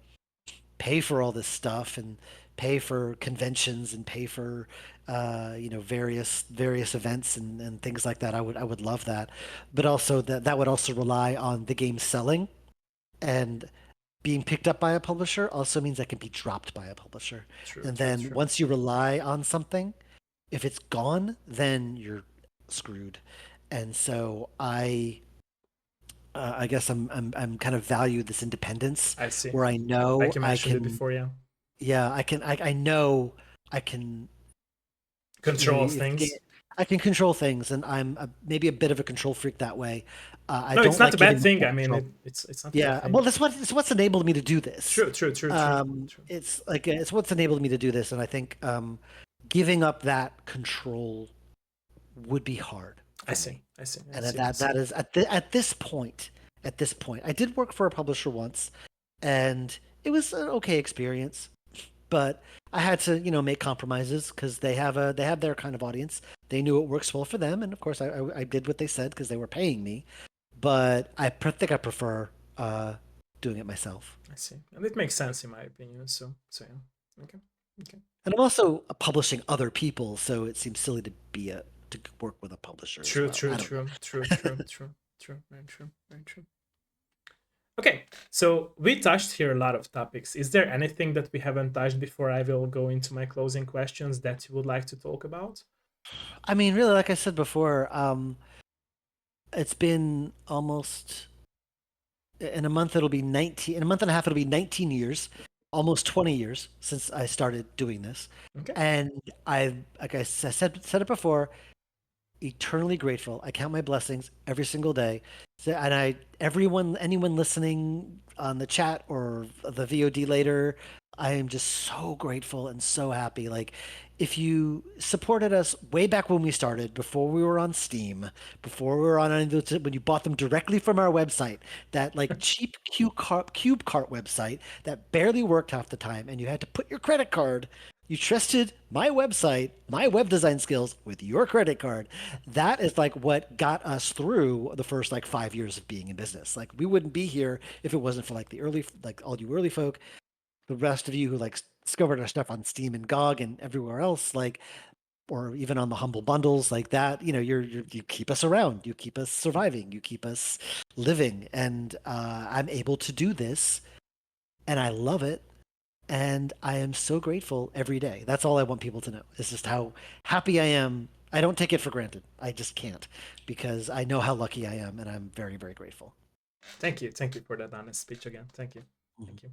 pay for all this stuff and pay for conventions and pay for various events and things like that. I would love that, but also that would also rely on the game selling, and being picked up by a publisher also means that can be dropped by a publisher. True, And true, then true. once you rely on something, if it's gone, then you're screwed. And so I guess I'm kind of value this independence I see. where I know Like you I mentioned it can, before, yeah. yeah, I know I can, Control if the game, things. I can control things, and maybe a bit of a control freak that way. I No, it's don't not a like bad giving up thing. full I mean, control. it's not a bad Yeah, well, thing. it's what's enabled me to do this. True, true, true, true, true. It's like it's what's enabled me to do this, and I think giving up that control would be hard I for see, me. I see, I And see, I see. that is at this point, I did work for a publisher once, and it was an okay experience, but I had to, make compromises because they have their kind of audience. They knew it works well for them, and of course, I did what they said because they were paying me. But think I prefer doing it myself. I see, and it makes sense in my opinion. So yeah, okay, okay. And I'm also publishing other people, so it seems silly to work with a publisher as True, well. true, I don't know. true, true, true, true, true, very true, very true. Okay, so we touched here a lot of topics. Is there anything that we haven't touched before I will go into my closing questions that you would like to talk about? I mean, really, like I said before, it's been almost in a month. It'll be 19. In a month and a half, it'll be 19 years, almost 20 years since I started doing this. Okay. And like I said it before, eternally grateful. I count my blessings every single day. So, and anyone listening on the chat or the VOD later, I am just so grateful and so happy. Like, if you supported us way back when we started, before we were on Steam, before we were on when you bought them directly from our website, that like cheap cube cart website that barely worked half the time, and you had to put your credit card. You trusted my website, my web design skills with your credit card. That is like what got us through the first like 5 years of being in business. Like we wouldn't be here if it wasn't for like all you early folk, the rest of you who like discovered our stuff on Steam and GOG and everywhere else, like, or even on the humble bundles like that. You keep us around, you keep us surviving, you keep us living, and I'm able to do this, and I love it. And I am so grateful every day. That's all I want people to know. Is just how happy I am. I don't take it for granted. I just can't, because I know how lucky I am, and I'm very, very grateful. Thank you for that honest speech again. Thank you, Mm-hmm. thank you.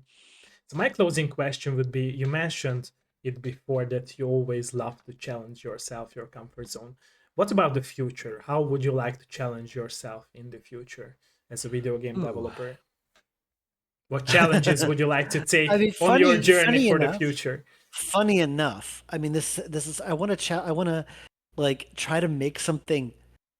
So my closing question would be: you mentioned it before that you always love to challenge yourself, your comfort zone. What about the future? How would you like to challenge yourself in the future as a video game Ooh. developer? What challenges would you like to I take mean, on your journey funny for the enough, future? funny enough. I mean, this is. I want to like try to make something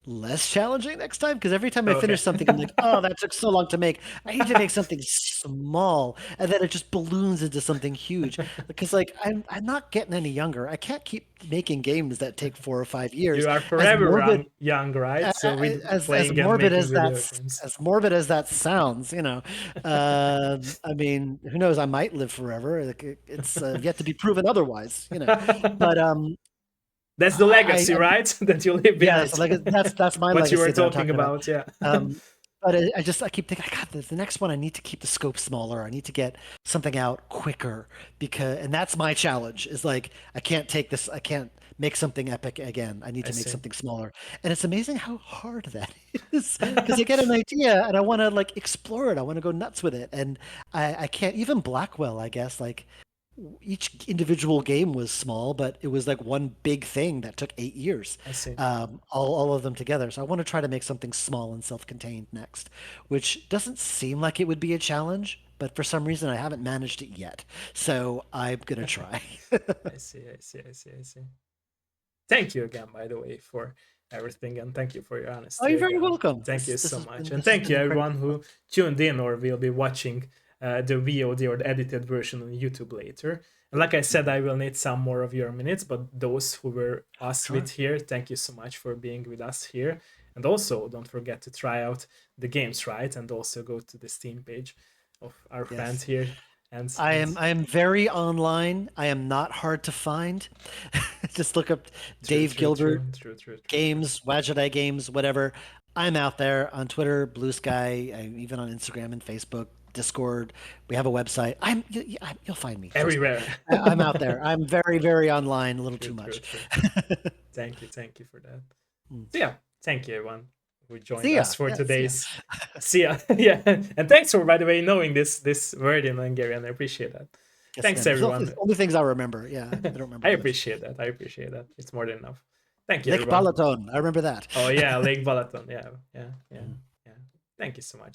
less challenging next time, because every time I Okay. finish something, I'm like, oh, that took so long to make. I need to make something small, and then it just balloons into something huge. Because like I'm not getting any younger. I can't keep making games that take 4 or 5 years. You are As forever morbid young, right? So with as playing and morbid making as video games. that sounds, I mean, who knows? I might live forever. Like, it's yet to be proven otherwise, But That's the legacy, right? That you live yeah, behind. that's my What you were legacy that I'm talking talking about. about, yeah. But I keep thinking, I got this. The next one, I need to keep the scope smaller. I need to get something out quicker, and that's my challenge. Is like I can't take this. I can't make something epic again. I need I to make see. something smaller, and it's amazing how hard that is. Because I get an idea and I want to like explore it. I want to go nuts with it, and I can't. Even Blackwell, I guess, like each individual game was small, but it was like one big thing that took 8 years. I see. All of them together. So I want to try to make something small and self-contained next, which doesn't seem like it would be a challenge, but for some reason I haven't managed it yet. So I'm gonna try. I see, I see, I see, I see. Thank you again, by the way, for everything, and thank you for your Oh, honesty you're very again. welcome. Thank you so Has much, been and this has thank been you everyone incredibly fun. who tuned in or will be watching the VOD or the edited version on YouTube later. And like I said, I will need some more of your minutes, but those who were us Sure. with here, thank you so much for being with us here. And also, don't forget to try out the games, right? And also go to the Steam page of our friend Yes. here. I am very online. I am not hard to find. Just look up Dave Gilbert games, Wadjet Games, whatever. I'm out there on Twitter, Blue Sky, I'm even on Instagram and Facebook, Discord. We have a website. You'll find me everywhere. I'm out there. I'm very, very online. A little too much. Thank you for that. So yeah, thank you everyone who joined See ya. us for Yeah, today's. See ya. Yeah, and thanks for, by the way, knowing this word in Hungarian. I appreciate that. Yes, Thanks man. everyone. Only things I remember. Yeah, I don't remember. I appreciate that. It's more than enough. Thank you, Lake everyone. Balaton. I remember that. Oh yeah, Lake Balaton. Yeah. Thank you so much.